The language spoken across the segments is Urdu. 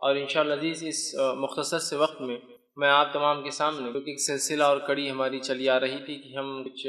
اور انشاءاللہ عزیز اس مختصر سے وقت میں آپ تمام کے سامنے کیونکہ ایک سلسلہ اور کڑی ہماری چلی آ رہی تھی کہ ہم کچھ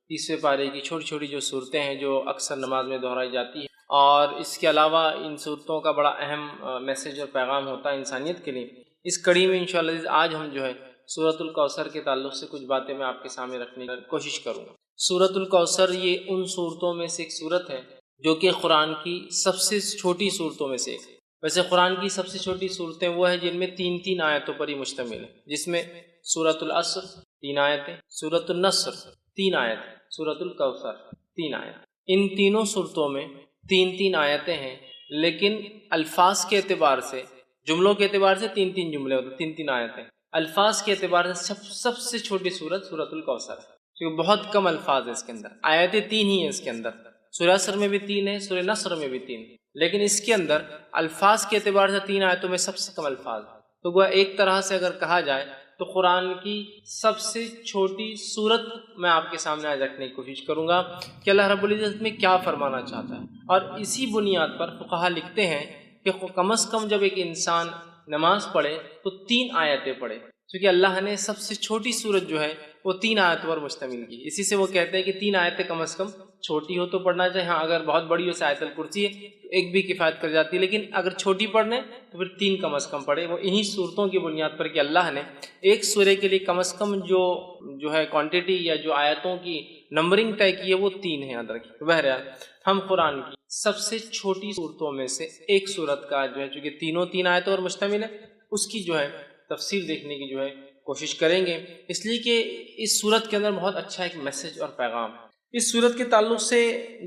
30ویں پارے کی چھوٹی چھوٹی جو صورتیں ہیں جو اکثر نماز میں دہرائی جاتی ہیں، اور اس کے علاوہ ان صورتوں کا بڑا اہم میسیج اور پیغام ہوتا ہے انسانیت کے لیے، اس کڑی میں انشاءاللہ عزیز آج ہم جو ہے سورۃ الکوثر کے تعلق سے کچھ باتیں میں آپ کے سامنے رکھنے کی کوشش کروں گا۔ سورۃ الکوثر یہ ان صورتوں میں سے ایک صورت ہے جو کہ قرآن کی سب سے چھوٹی صورتوں میں سے ایک ہے۔ ویسے قرآن کی سب سے چھوٹی صورتیں وہ ہیں جن میں 3 آیتوں پر ہی مشتمل ہے، جس میں سورۃ العصر 3 آیتیں، سورۃ النصر 3 آیتیں، سورۃ الکوثر 3 آیت۔ ان تینوں صورتوں میں 3 آیتیں ہیں، لیکن الفاظ کے اعتبار سے، جملوں کے اعتبار سے 3 جملے ہوتے ہیں، 3 آیتیں۔ الفاظ کے اعتبار سے سب سے چھوٹی صورت سورۃ الکوثر ہے، کیونکہ بہت کم الفاظ ہیں اس کے اندر، آیتیں 3 ہی ہیں اس کے اندر۔ سورہ عصر میں بھی 3 ہے، سورہ نصر میں بھی 3، لیکن اس کے اندر الفاظ کے اعتبار سے 3 آیتوں میں سب سے کم الفاظ ہیں۔ تو گویا ایک طرح سے اگر کہا جائے تو قرآن کی سب سے چھوٹی صورت میں آپ کے سامنے آج رکھنے کی کوشش کروں گا کہ اللہ رب العزت میں کیا فرمانا چاہتا ہے، اور اسی بنیاد پر فقہا لکھتے ہیں کہ کم از کم جب ایک انسان نماز پڑھے تو 3 آیتیں پڑھے، کیونکہ اللہ نے سب سے چھوٹی صورت جو ہے وہ 3 آیتوں پر مشتمل کی۔ اسی سے وہ کہتے ہیں کہ 3 آیتیں کم از کم چھوٹی ہو تو پڑھنا چاہیے، ہاں اگر بہت بڑی ہو سے آیت الکرسی ہے تو ایک بھی کفایت کر جاتی ہے، لیکن اگر چھوٹی پڑھنے تو پھر 3 کم از کم پڑھے۔ وہ انہی صورتوں کی بنیاد پر کہ اللہ نے ایک سورے کے لیے کم از کم جو ہے کوانٹٹی یا جو آیتوں کی نمبرنگ طے کی ہے وہ 3 ہے، یاد رکھیے۔ بہرحال ہم قرآن کی سب سے چھوٹی صورتوں میں سے ایک صورت کا جو ہے چونکہ تینوں 3 آیتوں پر مشتمل ہے، اس کی جو ہے تفسیر دیکھنے کی جو ہے کوشش کریں گے، اس لیے کہ اس صورت کے اندر بہت اچھا ایک میسج اور پیغام ہے۔ اس صورت کے تعلق سے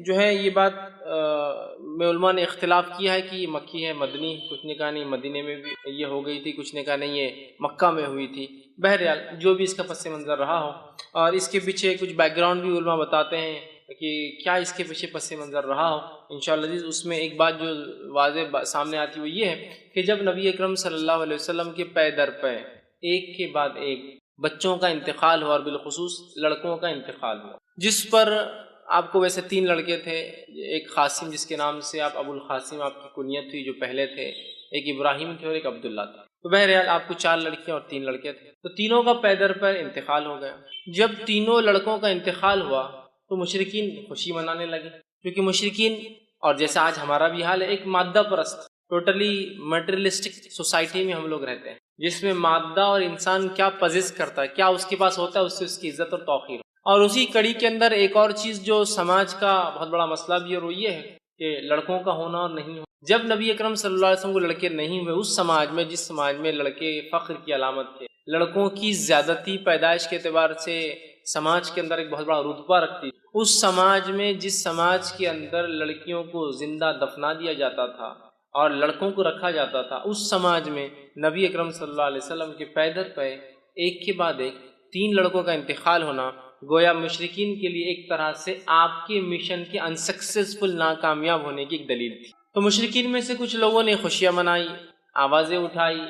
جو ہے یہ بات میں علماء نے اختلاف کیا ہے کہ یہ مکی ہے مدنی، کچھ نے کہا نہیں مدینے میں بھی یہ ہو گئی تھی، کچھ نے کہا نہیں یہ مکہ میں ہوئی تھی۔ بہرحال جو بھی اس کا پس منظر رہا ہو، اور اس کے پیچھے کچھ بیک گراؤنڈ بھی علماء بتاتے ہیں کہ کیا اس کے پیچھے پس منظر رہا ہو، انشاءاللہ عزیز اس میں ایک بات جو واضح سامنے آتی وہ یہ ہے کہ جب نبی اکرم صلی اللہ علیہ وسلم کے پے در پے ایک کے بعد ایک بچوں کا انتقال ہوا، اور بالخصوص لڑکوں کا انتقال ہوا، جس پر آپ کو ویسے 3 لڑکے تھے، ایک قاسم جس کے نام سے آپ ابو القاسم آپ کی کنیت تھی جو پہلے تھے، ایک ابراہیم تھے اور ایک عبداللہ تھے۔ تو بہرحال آپ کو 4 لڑکیاں اور 3 لڑکے تھے، تو تینوں کا پے در پے انتقال ہو گیا۔ جب تینوں لڑکوں کا انتقال ہوا تو مشرکین خوشی منانے لگے، کیونکہ مشرکین، اور جیسا آج ہمارا بھی حال ہے، ایک مادہ پرست ٹوٹلی میٹریلسٹک سوسائٹی میں ہم لوگ رہتے ہیں، جس میں مادہ اور انسان کیا پزیس کرتا ہے، کیا اس کے پاس ہوتا ہے، اس سے اس کی عزت اور توقیر۔ اور اسی کڑی کے اندر ایک اور چیز جو سماج کا بہت بڑا مسئلہ بھی ہے وہ یہ ہے کہ لڑکوں کا ہونا اور نہیں ہونا۔ جب نبی اکرم صلی اللہ علیہ وسلم کو لڑکے نہیں ہوئے، اس سماج میں جس سماج میں لڑکے فخر کی علامت تھے، لڑکوں کی زیادتی پیدائش کے اعتبار سے سماج کے اندر ایک بہت بڑا رتبہ رکھتی، اس سماج میں جس سماج کے اندر لڑکیوں کو زندہ دفنا دیا جاتا تھا اور لڑکوں کو رکھا جاتا تھا، اس سماج میں نبی اکرم صلی اللہ علیہ وسلم کے پے در پے ایک کے بعد ایک 3 لڑکوں کا انتقال ہونا گویا مشرکین کے لیے ایک طرح سے آپ کے مشن کے انسکسیسفل ناکامیاب ہونے کی ایک دلیل تھی۔ تو مشرکین میں سے کچھ لوگوں نے خوشیاں منائی، آوازیں اٹھائی،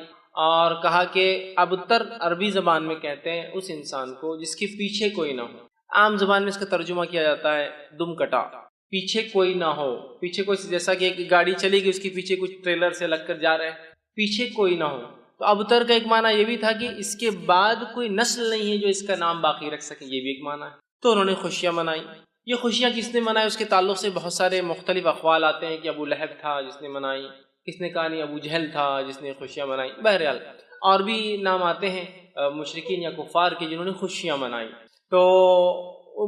اور کہا کہ ابتر عربی زبان میں کہتے ہیں اس انسان کو جس کے پیچھے کوئی نہ ہو، عام زبان میں اس کا ترجمہ کیا جاتا ہے دم کٹا، پیچھے کوئی نہ ہو، پیچھے کوئی، جیسا کہ ایک گاڑی چلے گی اس کے پیچھے کچھ ٹریلر سے لگ کر جا رہے ہیں، پیچھے کوئی نہ ہو۔ تو ابتر کا ایک معنی یہ بھی تھا کہ اس کے بعد کوئی نسل نہیں ہے جو اس کا نام باقی رکھ سکے، یہ بھی ایک معنی ہے۔ تو انہوں نے خوشیاں منائی۔ یہ خوشیاں کس نے منائی اس کے تعلق سے بہت سارے مختلف اقوال آتے ہیں کہ ابو لہب تھا جس نے منائی، کس نے کہا نہیں ابو جہل تھا جس نے خوشیاں منائی، بہرحال اور بھی نام آتے ہیں مشرکین یا کفار کے جنہوں نے خوشیاں منائی۔ تو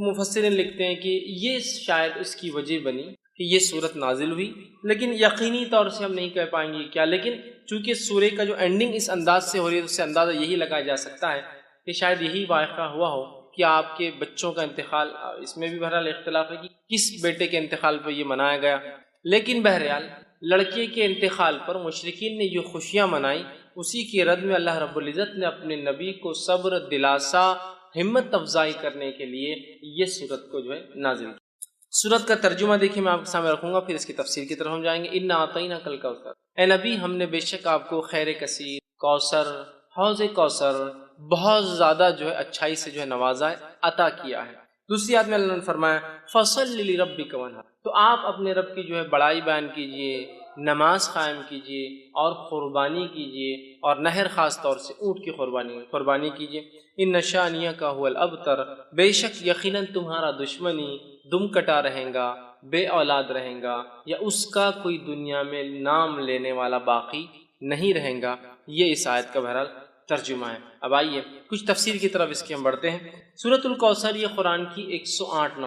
مفسرین لکھتے ہیں کہ یہ شاید اس کی وجہ بنی کہ یہ صورت نازل ہوئی، لیکن یقینی طور سے ہم نہیں کہہ پائیں گے کیا، لیکن چونکہ سورہ کا جو اینڈنگ اس انداز سے ہو رہی ہے اس سے اندازہ یہی لگایا جا سکتا ہے کہ شاید یہی واقعہ ہوا ہو کہ آپ کے بچوں کا انتقال، اس میں بھی بہرحال اختلاف ہے کہ کس بیٹے کے انتقال پر یہ منایا گیا، لیکن بہرحال لڑکے کے انتقال پر مشرکین نے جو خوشیاں منائی، اسی کی رد میں اللہ رب العزت نے اپنے نبی کو صبر، دلاسا، ہمت افزائی کرنے کے لیے یہ سورت کو جو ہے نازل کی۔ سورت کا ترجمہ دیکھیں میں آپ کے سامنے رکھوں گا، پھر اس کی تفسیر کی طرف ہم جائیں گے۔ انا اعطیناک الکوثر، اے نبی ہم نے بے شک آپ کو خیر کثیر، کوثر، حوض کوثر، بہت زیادہ جو ہے اچھائی سے جو ہے نوازا ہے، عطا کیا ہے۔ دوسری آیت میں اللہ نے فرمایا فصل لربک وانحر، تو آپ اپنے رب کی جو ہے بڑائی بیان کیجئے نماز قائم کیجیے اور قربانی کیجیے، اور نہر خاص طور سے اونٹ کی قربانی کیجیے۔ ان شانیہ کا هو الابتر، بے شک یقیناً تمہارا دشمنی دم کٹا رہے گا، بے اولاد رہے گا، یا اس کا کوئی دنیا میں نام لینے والا باقی نہیں رہے گا۔ یہ اس آیت کا بہرحال ترجمہ ہے۔ اب آئیے کچھ تفسیر کی طرف اس کی ہم بڑھتے ہیں۔ سورۃ الکوثر یہ قرآن کی 108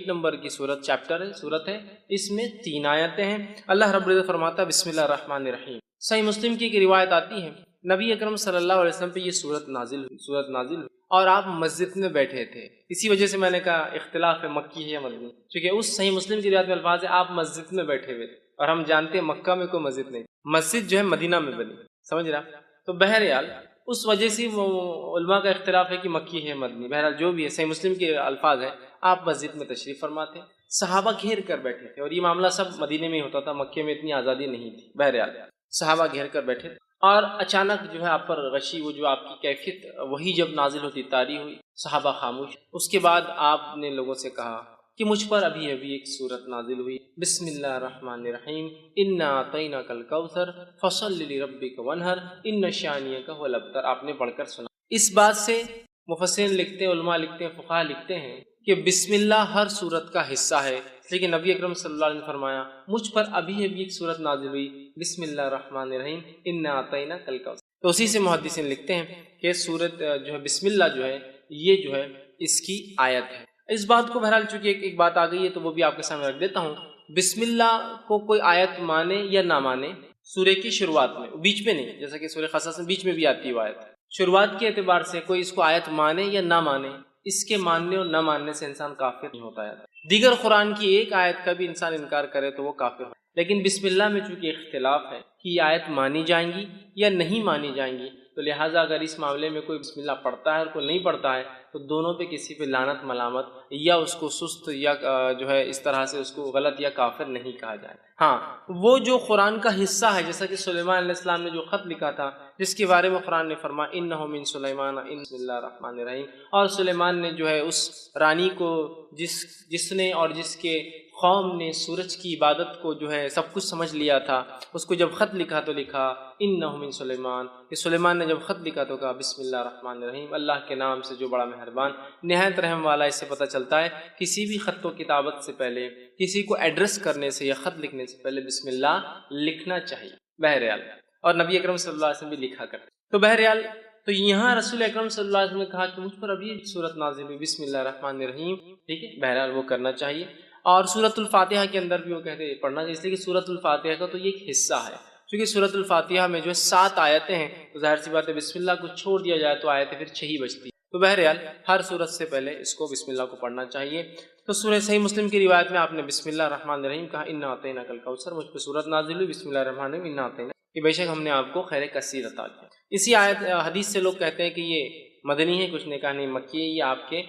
نمبر کی سورت ہے۔ اس میں 3 آیتیں ہیں۔ اللہ رب العزت فرماتا ہے بسم اللہ الرحمن الرحیم۔ صحیح مسلم کی ایک روایت آتی ہے، نبی اکرم صلی اللہ علیہ وسلم پہ یہ سورت نازل ہوئی اور آپ مسجد میں بیٹھے تھے۔ اسی وجہ سے میں نے کہا اختلاف ہے مکی ہے یا مدنی، کیونکہ اس صحیح مسلم کی روایت میں الفاظ ہے آپ مسجد میں بیٹھے ہوئے تھے، اور ہم جانتے ہیں مکہ میں کوئی مسجد نہیں، مسجد جو ہے مدینہ میں بنی، سمجھ رہا؟ تو بہرحال اس وجہ سے علماء کا اختلاف ہے کہ مکی ہے مدنی، بہرحال جو بھی ہے صحیح مسلم کے الفاظ ہیں آپ مسجد میں تشریف فرما تھے، صحابہ گھیر کر بیٹھے تھے، اور یہ معاملہ سب مدینے میں ہی ہوتا تھا، مکے میں اتنی آزادی نہیں تھی۔ بہرحال صحابہ گھیر کر بیٹھے تھے، اور اچانک جو ہے آپ پر غشی، وہ جو آپ کی کیفیت وہی جب نازل ہوتی طاری ہوئی، صحابہ خاموش۔ اس کے بعد آپ نے لوگوں سے کہا کہ مجھ پر ابھی ایک صورت نازل ہوئی، بسم اللہ الرحمن الرحیم، انا اعطیناک الکوثر فصل لربک وانحر ان شانیک هو الابتر۔ آپ نے پڑھ کر سنا۔ اس بات سے مفسرین لکھتے ہیں، علماء لکھتے ہیں، فقہاء لکھتے ہیں کہ بسم اللہ ہر صورت کا حصہ ہے، لیکن نبی اکرم صلی اللہ علیہ وسلم نے فرمایا مجھ پر ابھی ایک صورت نازل ہوئی، بسم اللہ الرحمن الرحیم انا اعطیناک الکوثر۔ تو اسی سے محدثین لکھتے ہیں کہ صورت جو ہے بسم اللہ جو ہے یہ جو ہے اس کی آیت ہے۔ اس بات کو بہرحال چونکہ ایک بات آ گئی ہے تو وہ بھی آپ کے سامنے رکھ دیتا ہوں۔ بسم اللہ کو کوئی آیت مانے یا نہ مانے، سورے کی شروعات میں، بیچ میں نہیں، جیسا کہ سورہ قصص میں بیچ میں بھی آتی ہے وہ آیت، شروعات کے اعتبار سے کوئی اس کو آیت مانے یا نہ مانے، اس کے ماننے اور نہ ماننے سے انسان کافر نہیں ہوتا ہے۔ دیگر قرآن کی ایک آیت کا بھی انسان انکار کرے تو وہ کافر ہے، لیکن بسم اللہ میں چونکہ اختلاف ہے کہ یہ آیت مانی جائیں گی یا نہیں مانی جائیں گی، تو لہٰذا اگر اس معاملے میں کوئی بسم اللہ پڑھتا ہے اور کوئی نہیں پڑھتا ہے تو دونوں پہ کسی پہ لعنت ملامت یا اس کو سست یا جو ہے اس طرح سے اس کو غلط یا کافر نہیں کہا جائے۔ ہاں وہ جو قرآن کا حصہ ہے، جیسا کہ سلیمان علیہ السلام نے جو خط لکھا تھا، جس کے بارے میں قرآن نے فرمایا انہ من سلیمان بسم اللہ الرحمن الرحیم، اور سلیمان نے جو ہے اس رانی کو جس نے اور جس کے قوم نے سورج کی عبادت کو جو ہے سب کچھ سمجھ لیا تھا، اس کو جب خط لکھا تو لکھا انہ من سلیمان، کہ سلیمان نے جب خط لکھا تو کہا بسم اللہ الرحمن الرحیم، اللہ کے نام سے جو بڑا مہربان نہایت رحم والا۔ اس سے پتہ چلتا ہے کسی بھی خط و کتابت سے پہلے، کسی کو ایڈریس کرنے سے یا خط لکھنے سے پہلے بسم اللہ لکھنا چاہیے بہرحال، اور نبی اکرم صلی اللہ علیہ وسلم بھی لکھا کرتے۔ تو بہرحال تو یہاں رسول اکرم صلی اللہ علیہ وسلم نے کہا کہ مجھ پر ابھی ایک صورت نازل ہوئی بسم اللہ الرحمن الرحیم، ٹھیک ہے، بہرحال وہ کرنا چاہیے۔ اور سورۃ الفاتحہ کے اندر بھی وہ کہتے ہیں پڑھنا، اس لیے کہ سورۃ الفاتحہ کا تو یہ ایک حصہ ہے، کیونکہ سورۃ الفاتحہ میں جو ہے 7 آیتیں ہیں، تو ظاہر سی بات ہے بسم اللہ کو چھوڑ دیا جائے تو آیتیں پھر 6 ہی بچتی ہیں۔ تو بہرحال ہر سورت سے پہلے اس کو بسم اللہ کو پڑھنا چاہیے۔ تو سورہ صحیح مسلم کی روایت میں آپ نے بسم اللہ الرحمن الرحیم کہا انا اعطیناک الکوثر، مجھ پہ سورت نازل ہوئی بسم اللہ الرحمن الرحیم انا اعطیناک، کہ بے شک ہم نے آپ کو خیر کثیر عطا کیا۔ اسی آیت حدیث سے لوگ کہتے ہیں کہ یہ مدنی ہے، کچھ نے کہا نہیں مکی ہے، یہ آپ کے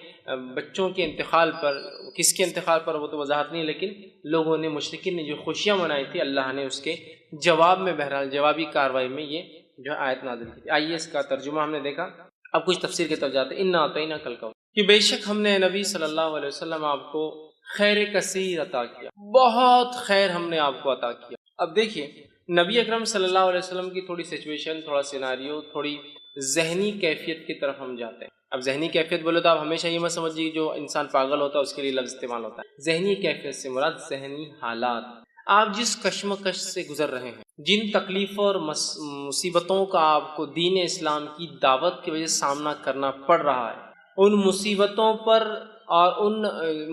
بچوں کے انتقال پر، کس کے انتقال پر وہ تو وضاحت نہیں، لیکن لوگوں نے مشرکین نے جو خوشیاں منائی تھی اللہ نے اس کے جواب میں، بہرحال جوابی کاروائی میں یہ جو آیت نازل کی تھی۔ آئیے اس کا ترجمہ ہم نے دیکھا، اب کچھ تفسیر کی طرف جاتے ہیں۔ انا اعطیناک الکوثر، کہ بے شک ہم نے نبی صلی اللہ علیہ وسلم آپ کو خیر کثیر عطا کیا، بہت خیر ہم نے آپ کو عطا کیا۔ اب دیکھیے نبی اکرم صلی اللہ علیہ وسلم کی تھوڑی سچویشن، تھوڑا سیناریو، تھوڑی ذہنی کیفیت کی طرف ہم جاتے ہیں۔ اب ذہنی کیفیت بولے تو آپ ہمیشہ یہ مت سمجھیے جو انسان پاگل ہوتا ہے اس کے لیے لفظ استعمال ہوتا ہے۔ ذہنی کیفیت سے مراد ذہنی حالات، آپ جس کشمکش سے گزر رہے ہیں، جن تکلیفوں اور مصیبتوں کا آپ کو دین اسلام کی دعوت کی وجہ سے سامنا کرنا پڑ رہا ہے، ان مصیبتوں پر اور ان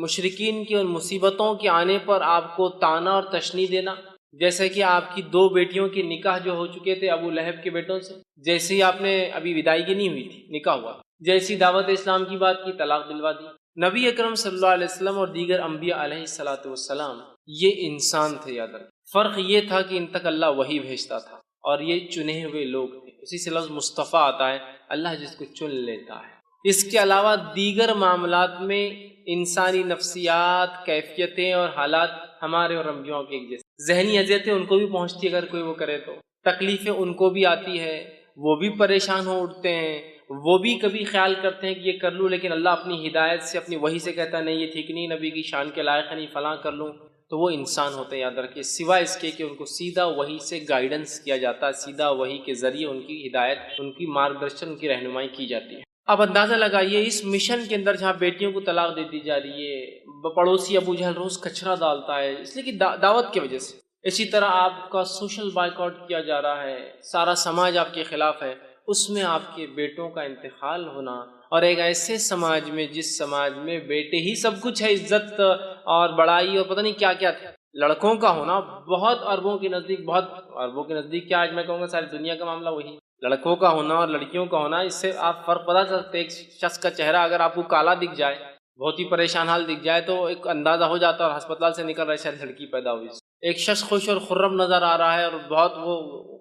مشرکین کی ان مصیبتوں کے آنے پر آپ کو طعنہ اور تشنیع دینا، جیسے کہ آپ کی 2 بیٹیوں کے نکاح جو ہو چکے تھے ابو لہب کے بیٹوں سے، جیسے ہی آپ نے ابھی ودائیگی نہیں ہوئی تھی، نکاح ہوا، جیسی دعوت اسلام کی بات کی طلاق دلوا دی۔ نبی اکرم صلی اللہ علیہ وسلم اور دیگر انبیاء علیہ الصلوۃ والسلام یہ انسان تھے، یاد رکھیں، فرق یہ تھا کہ ان تک اللہ وحی بھیجتا تھا اور یہ چنے ہوئے لوگ تھے۔ اسی سے لفظ مصطفیٰ آتا ہے، اللہ جس کو چن لیتا ہے۔ اس کے علاوہ دیگر معاملات میں انسانی نفسیات، کیفیتیں اور حالات ہمارے اور انبیاء کے ایک جیسے، ذہنی اذیتیں ان کو بھی پہنچتی ہے، اگر کوئی وہ کرے تو تکلیفیں ان کو بھی آتی ہے، وہ بھی پریشان ہو اٹھتے ہیں، وہ بھی کبھی خیال کرتے ہیں کہ یہ کر لوں، لیکن اللہ اپنی ہدایت سے، اپنی وحی سے کہتا ہے نہیں یہ ٹھیک نہیں، نبی کی شان کے لائق ہے، نہیں فلاں کر لوں، تو وہ انسان ہوتے ہیں، یاد رکھیے، سوائے اس کے کہ ان کو سیدھا وحی سے گائیڈنس کیا جاتا ہے، سیدھا وحی کے ذریعے ان کی ہدایت، ان کی مارگدرشن، ان کی رہنمائی کی جاتی ہے۔ اب اندازہ لگائیے اس مشن کے اندر جہاں بیٹیوں کو طلاق دے دی جا رہی ہے، پڑوسی ابو جہل روز کچرا ڈالتا ہے اس لیے کہ دعوت کی وجہ سے، اسی طرح آپ کا سوشل بائیکاٹ کیا جا رہا ہے، سارا سماج آپ کے خلاف ہے، اس میں آپ کے بیٹوں کا انتقال ہونا، اور ایک ایسے سماج میں جس سماج میں بیٹے ہی سب کچھ ہے، عزت اور بڑائی اور پتہ نہیں کیا کیا تھا، لڑکوں کا ہونا بہت اربوں کے نزدیک، بہت اربوں کے نزدیک کیا، آج میں کہوں گا ساری دنیا کا معاملہ وہی، لڑکوں کا ہونا اور لڑکیوں کا ہونا، اس سے آپ فرق پتہ چلتے، ایک شخص کا چہرہ اگر آپ کو کالا دکھ جائے، بہت ہی پریشان حال دکھ جائے، تو ایک اندازہ ہو جاتا ہے، اور ہسپتال سے نکل رہا ہے شاید لڑکی پیدا ہوئی، ایک شخص خوش اور خرم نظر آ رہا ہے اور بہت وہ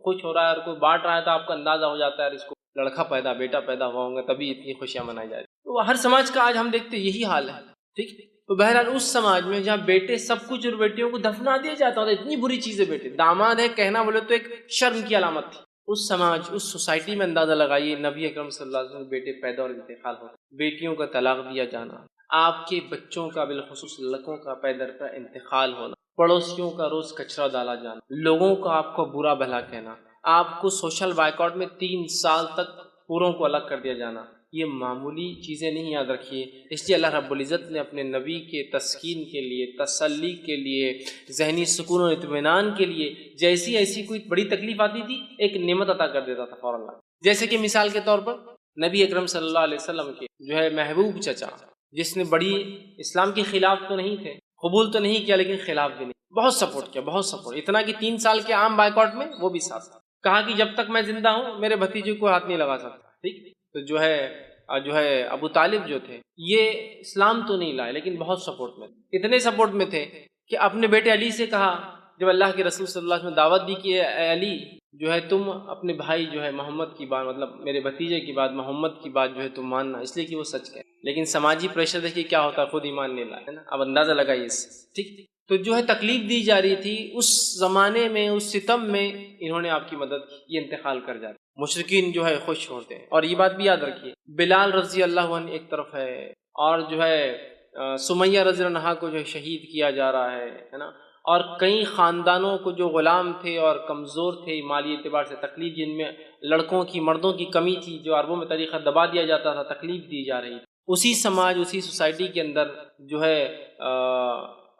خوش ہو رہا ہے اور کوئی بانٹ رہا ہے، تو آپ کو اندازہ ہو جاتا ہے اس کو لڑکا پیدا، بیٹا پیدا ہوا ہوں گا، تبھی اتنی خوشیاں منائی جا رہی۔ تو ہر سماج کا آج ہم دیکھتے یہی حال ہے، ٹھیک۔ تو بہرحال اس سماج میں جہاں بیٹے سب کچھ اور بیٹیوں کو دفنا دیا جاتا ہے، اتنی بری چیز ہے، بیٹے داماد ہے کہنا بولے تو ایک شرم کی علامت تھی، اس سماج، اس سوسائٹی میں اندازہ لگائیے نبی اکرم صلی اللہ علیہ وسلم بیٹے پیدا اور انتقال ہو، بیٹیوں کا طلاق دیا جانا، آپ کے بچوں کا بالخصوص لڑکوں کا پیدر پر انتقال ہونا، پڑوسیوں کا روز کچرا ڈالا جانا، لوگوں کا آپ کو برا بھلا کہنا، آپ کو سوشل بائیکاٹ میں 3 سال تک پوروں کو الگ کر دیا جانا، یہ معمولی چیزیں نہیں، یاد رکھیے۔ اس لیے اللہ رب العزت نے اپنے نبی کے تسکین کے لیے، تسلی کے لیے، ذہنی سکون و اطمینان کے لیے جیسی ایسی کوئی بڑی تکلیف آتی تھی، ایک نعمت عطا کر دیتا تھا فوراً۔ جیسے کہ مثال کے طور پر نبی اکرم صلی اللہ علیہ وسلم کے جو ہے محبوب چچا، جس نے بڑی اسلام کے خلاف تو نہیں تھے، قبول تو نہیں کیا، لیکن خلاف بھی نہیں، بہت سپورٹ کیا، بہت سپورٹ، اتنا کہ 3 سال کے عام بائیکاٹ میں وہ بھی ساتھ تھا، کہا کہ جب تک میں زندہ ہوں میرے بھتیجے کو ہاتھ نہیں لگا سکتا، ٹھیک۔ تو جو ہے ابو طالب جو تھے، یہ اسلام تو نہیں لائے لیکن بہت سپورٹ میں تھے، اتنے سپورٹ میں تھے کہ اپنے بیٹے علی سے کہا، جب اللہ کے رسول صلی اللہ علیہ وسلم نے دعوت دی کہ اے علی جو ہے تم اپنے بھائی جو ہے محمد کی بات، مطلب میرے بھتیجے کی بات، محمد کی بات جو ہے تم ماننا، اس لیے کہ وہ سچ کہے، لیکن سماجی پریشر دیکھیے کیا ہوتا ہے، خود ایمان نہیں لائے، ہے نا، اب اندازہ لگائیے اس سے، ٹھیک۔ تو جو ہے تکلیف دی جا رہی تھی اس زمانے میں، اس ستم میں انہوں نے آپ کی مدد کی، یہ انتقال کر جاتے، مشرکین جو ہے خوش ہوتے ہیں۔ اور یہ بات بھی یاد رکھیے، بلال رضی اللہ عنہ ایک طرف ہے، اور جو ہے سمیہ رضی اللہ عنہا کو جو ہے شہید کیا جا رہا ہے نا، اور کئی خاندانوں کو جو غلام تھے اور کمزور تھے مالی اعتبار سے، تکلیف جن میں لڑکوں کی، مردوں کی کمی تھی، جو عربوں میں طریقہ دبا دیا جاتا تھا، تکلیف دی جا رہی تھی، اسی سماج، اسی سوسائٹی کے اندر جو ہے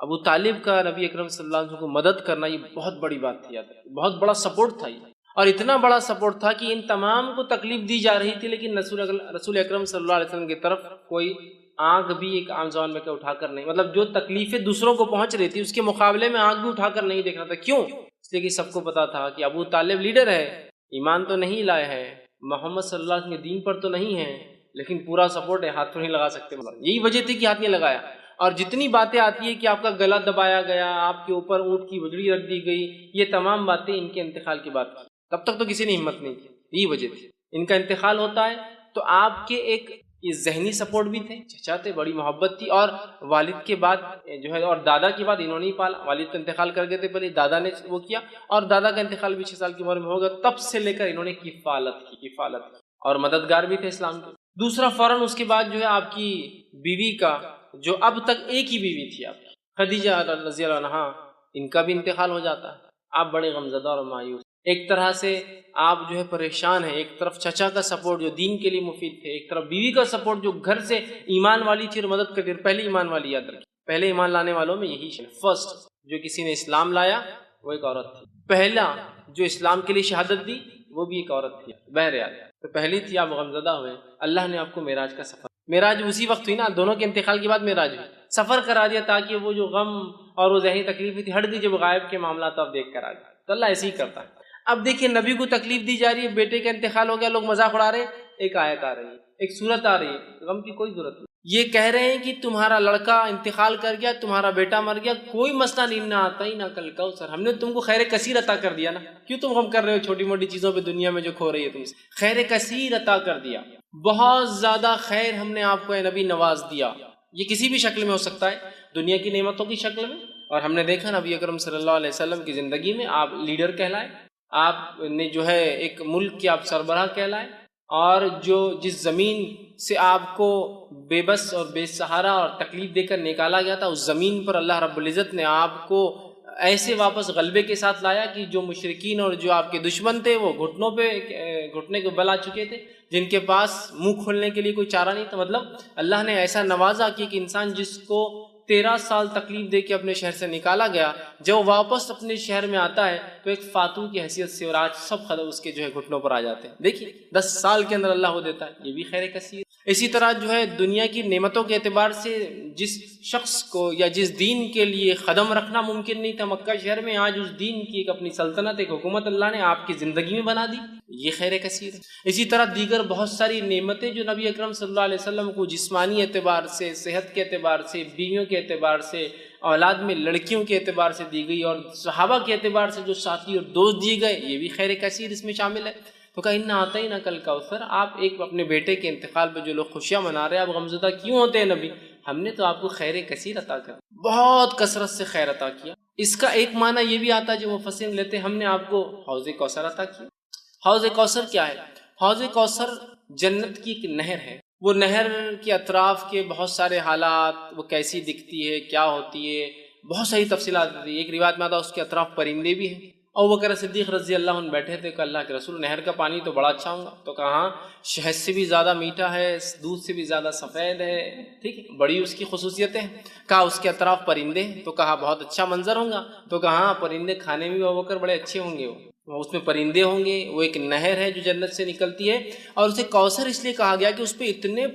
ابو طالب کا نبی اکرم صلی اللہ علیہ وسلم کو مدد کرنا، یہ بہت بڑی بات تھی، بہت بڑا سپورٹ تھا یہ، اور اتنا بڑا سپورٹ تھا کہ ان تمام کو تکلیف دی جا رہی تھی، لیکن رسول اکرم صلی اللہ علیہ وسلم کی طرف کوئی آنکھ بھی ایک عام زبان میں کہ اٹھا کر نہیں، مطلب جو تکلیفیں دوسروں کو پہنچ رہی تھی اس کے مقابلے میں آنکھ بھی اٹھا کر نہیں دیکھ رہا تھا، کیوں؟ اس لیے کہ سب کو پتا تھا کہ ابو طالب لیڈر ہے، ایمان تو نہیں لائے ہیں، محمد صلی اللہ علیہ وسلم کے دین پر تو نہیں ہے، لیکن پورا سپورٹ ہے، ہاتھ تو نہیں لگا سکتے، مطلب یہی وجہ تھی کہ ہاتھ نہیں لگایا۔ اور جتنی باتیں آتی ہے کہ آپ کا گلا دبایا گیا، آپ کے اوپر اونٹ کی وجڑی رکھ دی گئی، یہ تمام باتیں ان کے انتقال کی بات کی، تب تک تو کسی نے ہمت نہیں کی، یہی وجہ تھی۔ ان کا انتقال ہوتا ہے تو آپ کے ایک یہ ذہنی سپورٹ بھی تھے، چچا تھے، بڑی محبت تھی، اور والد کے بعد جو ہے، اور دادا کے بعد انہوں نے ہی پالا، والد تو انتقال کر گئے تھے پہلے، دادا نے وہ کیا، اور دادا کا انتقال بھی 6 سال کی عمر میں ہوگا، تب سے لے کر انہوں نے کفالت کی، اور مددگار بھی تھے اسلام کے۔ دوسرا فوراً اس کے بعد جو ہے آپ کی بیوی کا، جو اب تک ایک ہی بیوی تھی آپ کی، خدیجہ رضی اللہ عنہا، ان کا بھی انتقال ہو جاتا ہے، آپ بڑے غمزدہ اور مایوس، ایک طرح سے آپ جو ہے پریشان ہیں، ایک طرف چچا کا سپورٹ جو دین کے لیے مفید تھے، ایک طرف بیوی کا سپورٹ جو گھر سے ایمان والی تھی اور مدد کرتی، پہلے ایمان والی، یاد رکھیں پہلے ایمان لانے والوں میں یہی فرسٹ جو کسی نے اسلام لایا وہ ایک عورت تھی، پہلا جو اسلام کے لیے شہادت دی وہ بھی ایک عورت تھی، بہرحال تو پہلی تھی، آپ غمزدہ ہوئے، اللہ نے آپ کو معراج کا سفر، معراج اسی وقت ہوئی نا، دونوں کے انتقال کے بعد معراج ہوئی، سفر کرا دیا تاکہ وہ جو غم اور وہ ذہنی تکلیف تھی ہٹ دی، جب غائب کے معاملات آپ دیکھ کر آ جائے، تو اللہ ایسے ہی کرتا ہے۔ اب دیکھیے نبی کو تکلیف دی جا رہی ہے، بیٹے کا انتقال ہو گیا، لوگ مذاق اڑا رہے ہیں، ایک آیت آ رہی ہے، ایک سورت آ رہی ہے، غم کی کوئی ضرورت نہیں، یہ کہہ رہے ہیں کہ تمہارا لڑکا انتقال کر گیا، تمہارا بیٹا مر گیا، کوئی مسئلہ نہیں، نہ آتا ہی نہ کل کوثر، ہم نے تم کو خیر کثیر عطا کر دیا نا، کیوں تم غم کر رہے ہو چھوٹی موٹی چیزوں پہ دنیا میں جو کھو رہی ہے تم سے، خیر کثیر عطا کر دیا، بہت زیادہ خیر ہم نے آپ کو اے نبی نواز دیا، یہ کسی بھی شکل میں ہو سکتا ہے، دنیا کی نعمتوں کی شکل میں، اور ہم نے دیکھا نبی اکرم صلی اللہ علیہ وسلم کی زندگی میں آپ لیڈر کہلائے، آپ نے جو ہے ایک ملک کے آپ سربراہ کہلائے، اور جس زمین سے آپ کو بے بس اور بے سہارا اور تکلیف دے کر نکالا گیا تھا، اس زمین پر اللہ رب العزت نے آپ کو ایسے واپس غلبے کے ساتھ لایا کہ جو مشرکین اور جو آپ کے دشمن تھے وہ گھٹنے کے بل آ چکے تھے، جن کے پاس منہ کھولنے کے لیے کوئی چارہ نہیں تھا۔ مطلب اللہ نے ایسا نوازا کہ انسان جس کو 13 سال تکلیف دے کے اپنے شہر سے نکالا گیا، جب واپس اپنے شہر میں آتا ہے تو ایک فاتح کی حیثیت سے، اور آج سب خطر اس کے گھٹنوں پر آ جاتے ہیں۔ دیکھیے 10 سال کے اندر اللہ وہ دیتا ہے، یہ بھی خیر کثیر۔ اسی طرح دنیا کی نعمتوں کے اعتبار سے جس شخص کو یا جس دین کے لیے قدم رکھنا ممکن نہیں تھا مکہ شہر میں، آج اس دین کی ایک اپنی سلطنت، ایک حکومت اللہ نے آپ کی زندگی میں بنا دی، یہ خیر کثیر ہے۔ اسی طرح دیگر بہت ساری نعمتیں جو نبی اکرم صلی اللہ علیہ وسلم کو جسمانی اعتبار سے، صحت کے اعتبار سے، بیویوں کے اعتبار سے، اولاد میں لڑکیوں کے اعتبار سے دی گئی، اور صحابہ کے اعتبار سے جو ساتھی اور دوست دیے گئے، یہ بھی خیر کثیر اس میں شامل ہے۔ تو کہا انا اعطیناک الکوثر، آپ ایک اپنے بیٹے کے انتقال پہ جو لوگ خوشیاں منا رہے ہیں، آپ غمزدہ کیوں ہوتے ہیں نبی؟ ہم نے تو آپ کو خیر کثیر عطا کر، بہت کثرت سے خیر عطا کیا۔ اس کا ایک معنی یہ بھی آتا ہے جو مفسرین لیتے ہیں، ہم نے آپ کو حوض کوثر عطا کیا۔ حوض کوثر کیا ہے؟ حوض کوثر جنت کی ایک نہر ہے۔ وہ نہر کے اطراف کے بہت سارے حالات، وہ کیسی دکھتی ہے، کیا ہوتی ہے، بہت ساری تفصیلات ہوتی ہے۔ ایک روایت میں آتا ہے اس کے اطراف پرندے بھی ہیں۔ ابو بکر صدیق رضی اللہ عنہ بیٹھے تھے کہ اللہ کے رسول، نہر کا پانی تو بڑا اچھا ہوگا۔ تو کہا شہد سے بھی زیادہ میٹھا ہے، دودھ سے بھی زیادہ سفید ہے، ٹھیک ہے، بڑی اس کی خصوصیتیں ہیں۔ کہا اس کے اطراف پرندے ہیں، تو کہا بہت اچھا منظر ہوگا۔ تو کہا پرندے کھانے میں بھی ابو بکر بڑے اچھے ہوں گے، اس میں پرندے ہوں گے، وہ ایک نہر ہے جو جنت سے نکلتی ہے، اور اسے کوثر اس لیے کہا گیا کہ اس پہ اتنے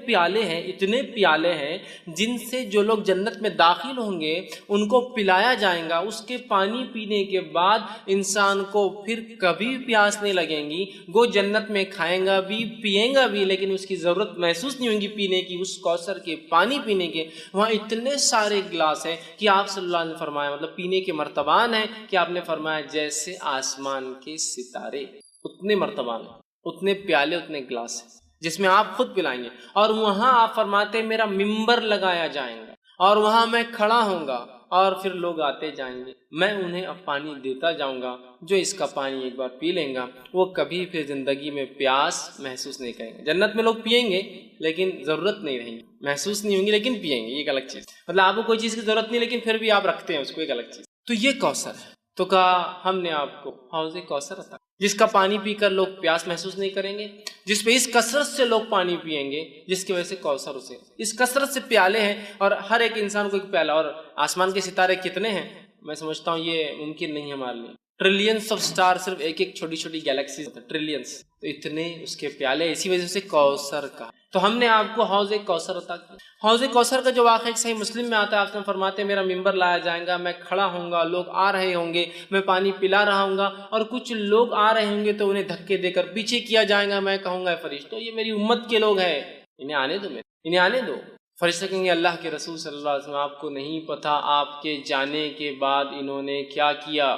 پیالے ہیں جن سے جو لوگ جنت میں داخل ہوں گے ان کو پلایا جائے گا۔ اس کے پانی پینے کے بعد انسان کو پھر کبھی پیاس نہیں لگیں گی، وہ جنت میں کھائیں گا بھی، پیئیں گا بھی، لیکن اس کی ضرورت محسوس نہیں ہوگی پینے کی، اس کوثر کے پانی پینے کے۔ وہاں اتنے سارے گلاس ہیں کہ آپ صلی اللہ علیہ وسلم نے فرمایا، مطلب پینے کے مرتبان ہیں کہ آپ نے فرمایا جیسے آسمان کے ستارے، اتنے مرتبان، اتنے پیالے، اتنے گلاس ہیں جس میں آپ خود پلائیں گے۔ اور وہاں آپ فرماتے میرا ممبر لگایا جائیں گا، اور وہاں میں کھڑا ہوں گا، اور پھر لوگ آتے جائیں گے، میں انہیں اب پانی دیتا جاؤں گا، جو اس کا پانی ایک بار پی لیں گا وہ کبھی پھر زندگی میں پیاس محسوس نہیں کریں گے۔ جنت میں لوگ پیئیں گے لیکن ضرورت نہیں رہیں گی، محسوس نہیں ہوں گی لیکن پیئیں گے، یہ ایک الگ چیز، مطلب آپ کو کوئی چیز کی ضرورت نہیں لیکن پھر بھی آپ رکھتے ہیں اس کو، ایک الگ چیز۔ تو یہ کوثر ہے۔ تو کہا ہم نے آپ کو حوض کوثر عطا، جس کا پانی پی کر لوگ پیاس محسوس نہیں کریں گے، جس پہ اس کثرت سے لوگ پانی پئیں گے، جس کی وجہ سے کوثر اسے، اس کثرت سے پیالے ہیں، اور ہر ایک انسان کو ایک پیالہ۔ اور آسمان کے ستارے کتنے ہیں؟ میں سمجھتا ہوں یہ ممکن نہیں ہے ہمارے لیے، ٹریلینس آف سٹار، صرف ایک ایک چھوٹی چھوٹی گیلیکسیز، ٹریلینس، تو اتنے اس کے پیالے، اسی وجہ سے کوثر کا۔ تو ہم نے آپ کو حوض کوثر عطا کیا۔ حوض کوثر کا جو واقعہ صحیح مسلم میں آتا ہے، آپ سے فرماتے ہیں میرا ممبر لایا جائے گا، میں کھڑا ہوں گا، لوگ آ رہے ہوں گے، میں پانی پلا رہا ہوں گا، اور کچھ لوگ آ رہے ہوں گے تو انہیں دھکے دے کر پیچھے کیا جائے گا، میں کہوں گا فرشتوں یہ میری امت کے لوگ ہیں، انہیں آنے دو۔ فرشتے کہیں گے اللہ کے رسول صلی اللہ علیہ وسلم آپ کو نہیں پتا آپ کے جانے کے بعد انہوں نے کیا کیا؟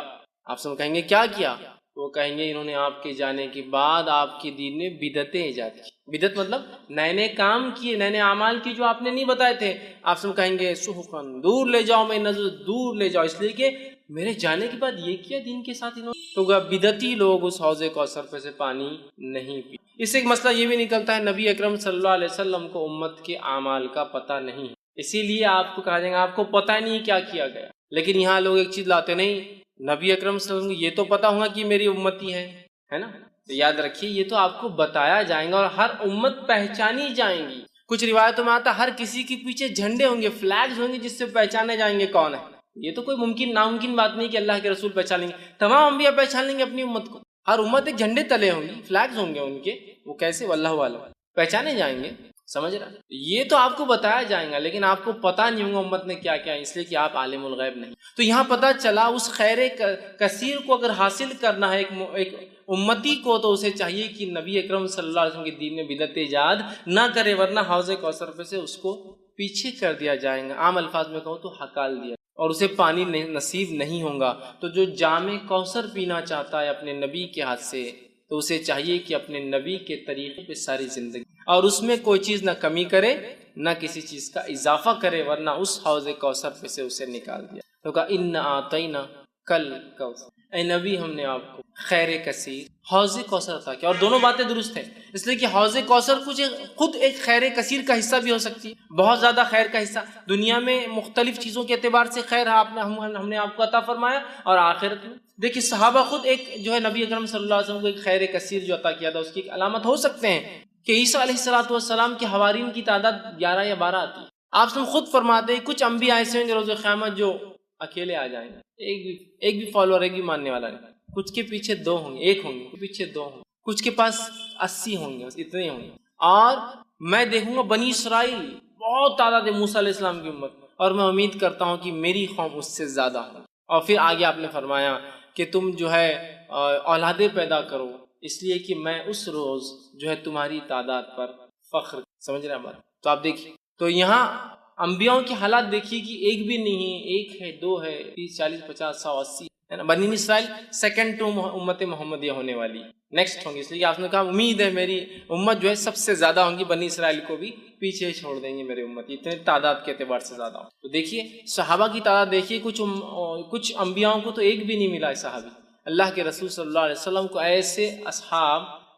آپ سے کہیں گے کیا کیا؟ وہ کہیں گے انہوں نے آپ کے جانے کے بعد آپ کے دین میں بدعتیں ایجاد کی۔ بدعت مطلب نئے کام کیے، نئے اعمال کی جو آپ نے نہیں بتائے تھے۔ آپ سے کہیں گے سحقاً، دور لے جاؤ، میں نظر دور لے جاؤ، اس لیے کہ میرے جانے کے بعد یہ کیا دین کے ساتھ انہوں نے۔ تو بدعتی لوگ اس حوض کوثر پہ سے پانی نہیں پی۔ اس سے ایک مسئلہ یہ بھی نکلتا ہے نبی اکرم صلی اللہ علیہ وسلم کو امت کے اعمال کا پتہ نہیں ہے، اسی لیے آپ کو کہا جائے گا آپ کو پتہ نہیں کیا کیا گیا۔ لیکن یہاں لوگ ایک چیز لاتے نہیں، نبی اکرم صلی اللہ علیہ وسلم کو یہ تو پتہ ہوگا کہ میری امتی ہے نا، تو یاد رکھیے یہ تو آپ کو بتایا جائے گا، اور ہر امت پہچانی جائیں گی۔ کچھ روایتوں میں آتا ہر کسی کے پیچھے جھنڈے ہوں گے، فلیگز ہوں گے جس سے پہچانے جائیں گے کون ہے۔ یہ تو کوئی ناممکن بات نہیں کہ اللہ کے رسول پہچان لیں گے، تمام انبیاء پہچان لیں گے اپنی امت کو، ہر امت ایک جھنڈے تلے ہوں گی، فلیگز ہوں گے ان کے، وہ کیسے واللہ عالم پہچانے جائیں گے، سمجھ رہا؟ یہ تو آپ کو بتایا جائے گا لیکن آپ کو پتہ نہیں ہوگا امت نے کیا کیا، اس لیے کہ آپ عالم الغیب نہیں۔ تو یہاں پتہ چلا اس خیر کثیر کو اگر حاصل کرنا ہے ایک امتی کو، تو اسے چاہیے کہ نبی اکرم صلی اللہ علیہ وسلم کے دین میں بدعت ایجاد نہ کرے، ورنہ حوض کوثر پہ سے اس کو پیچھے کر دیا جائے گا، عام الفاظ میں کہوں تو ہکال دیا، اور اسے پانی نصیب نہیں ہوگا۔ تو جو جام کوثر پینا چاہتا ہے اپنے نبی کے ہاتھ سے، تو اسے چاہیے کہ اپنے نبی کے طریقے پہ ساری زندگی، اور اس میں کوئی چیز نہ کمی کرے نہ کسی چیز کا اضافہ کرے، ورنہ اس حوض کوثر پہ سے اسے نکال دیا۔ تو کہا ان اعطیناک الکوثر، اے نبی ہم نے آپ کو خیر کثیر حوض کوثر عطا کیا. اور دونوں باتیں درست ہیں، اس لیے کہ حوض کوثر خود ایک خیر کثیر کا حصہ بھی ہو سکتی ہے، بہت زیادہ خیر کا حصہ. دنیا میں مختلف چیزوں کے اعتبار سے خیر ہم نے آپ کو عطا فرمایا، اور آخرت میں دیکھیے صحابہ خود ایک جو ہے نبی اکرم صلی اللہ علیہ وسلم کو ایک خیر کثیر جو عطا کیا تھا اس کی ایک علامت ہو سکتے ہیں کہ عیسیٰ علیہ السلام کے حوارین کی تعداد 11 یا 12 آتی ہے. آپ سے خود فرماتے ہیں کچھ انبیاء ایسے ہیں جو روز قیامت جو اکیلے آ جائیں گے، ایک بھی فالوور، ایک بھی ماننے والا نہیں. کچھ کے پیچھے 2 ہوں گے، 1 ہوں گے، کچھ کے پیچھے 2 ہوں گے، کچھ کے پاس 80 ہوں گے، بس اتنے ہوں گے. اور میں دیکھوں گا بنی اسرائیل بہت تعداد ہے موسیٰ علیہ السلام کی امت، اور میں امید کرتا ہوں کہ میری قوم اس سے زیادہ ہوں. اور پھر آگے آپ نے فرمایا کہ تم جو ہے اولادیں پیدا کرو، اس لیے کہ میں اس روز جو ہے تمہاری تعداد پر فخر. سمجھ رہے ہیں بات؟ تو آپ دیکھیے، تو یہاں انبیاءوں کے حالات دیکھیے کہ ایک بھی نہیں ہے، 1 ہے، 2 ہے، 30 40 50 100 80 ہے نا. بنی اسرائیل سیکنڈ ٹو امت محمدیہ ہونے والی، نیکسٹ ہوں گی، اس لیے آپ نے کہا امید ہے میری امت جو ہے سب سے زیادہ ہوں گی، بنی اسرائیل کو بھی پیچھے چھوڑ دیں گے میرے امت، اتنے تعداد کے اعتبار سے زیادہ ہوں. تو دیکھیے صحابہ کی تعداد دیکھیے، کچھ انبیاؤں کو تو ایک بھی نہیں ملا ہے صحابی. اللہ کے رسول صلی اللہ علیہ وسلم کو ایسے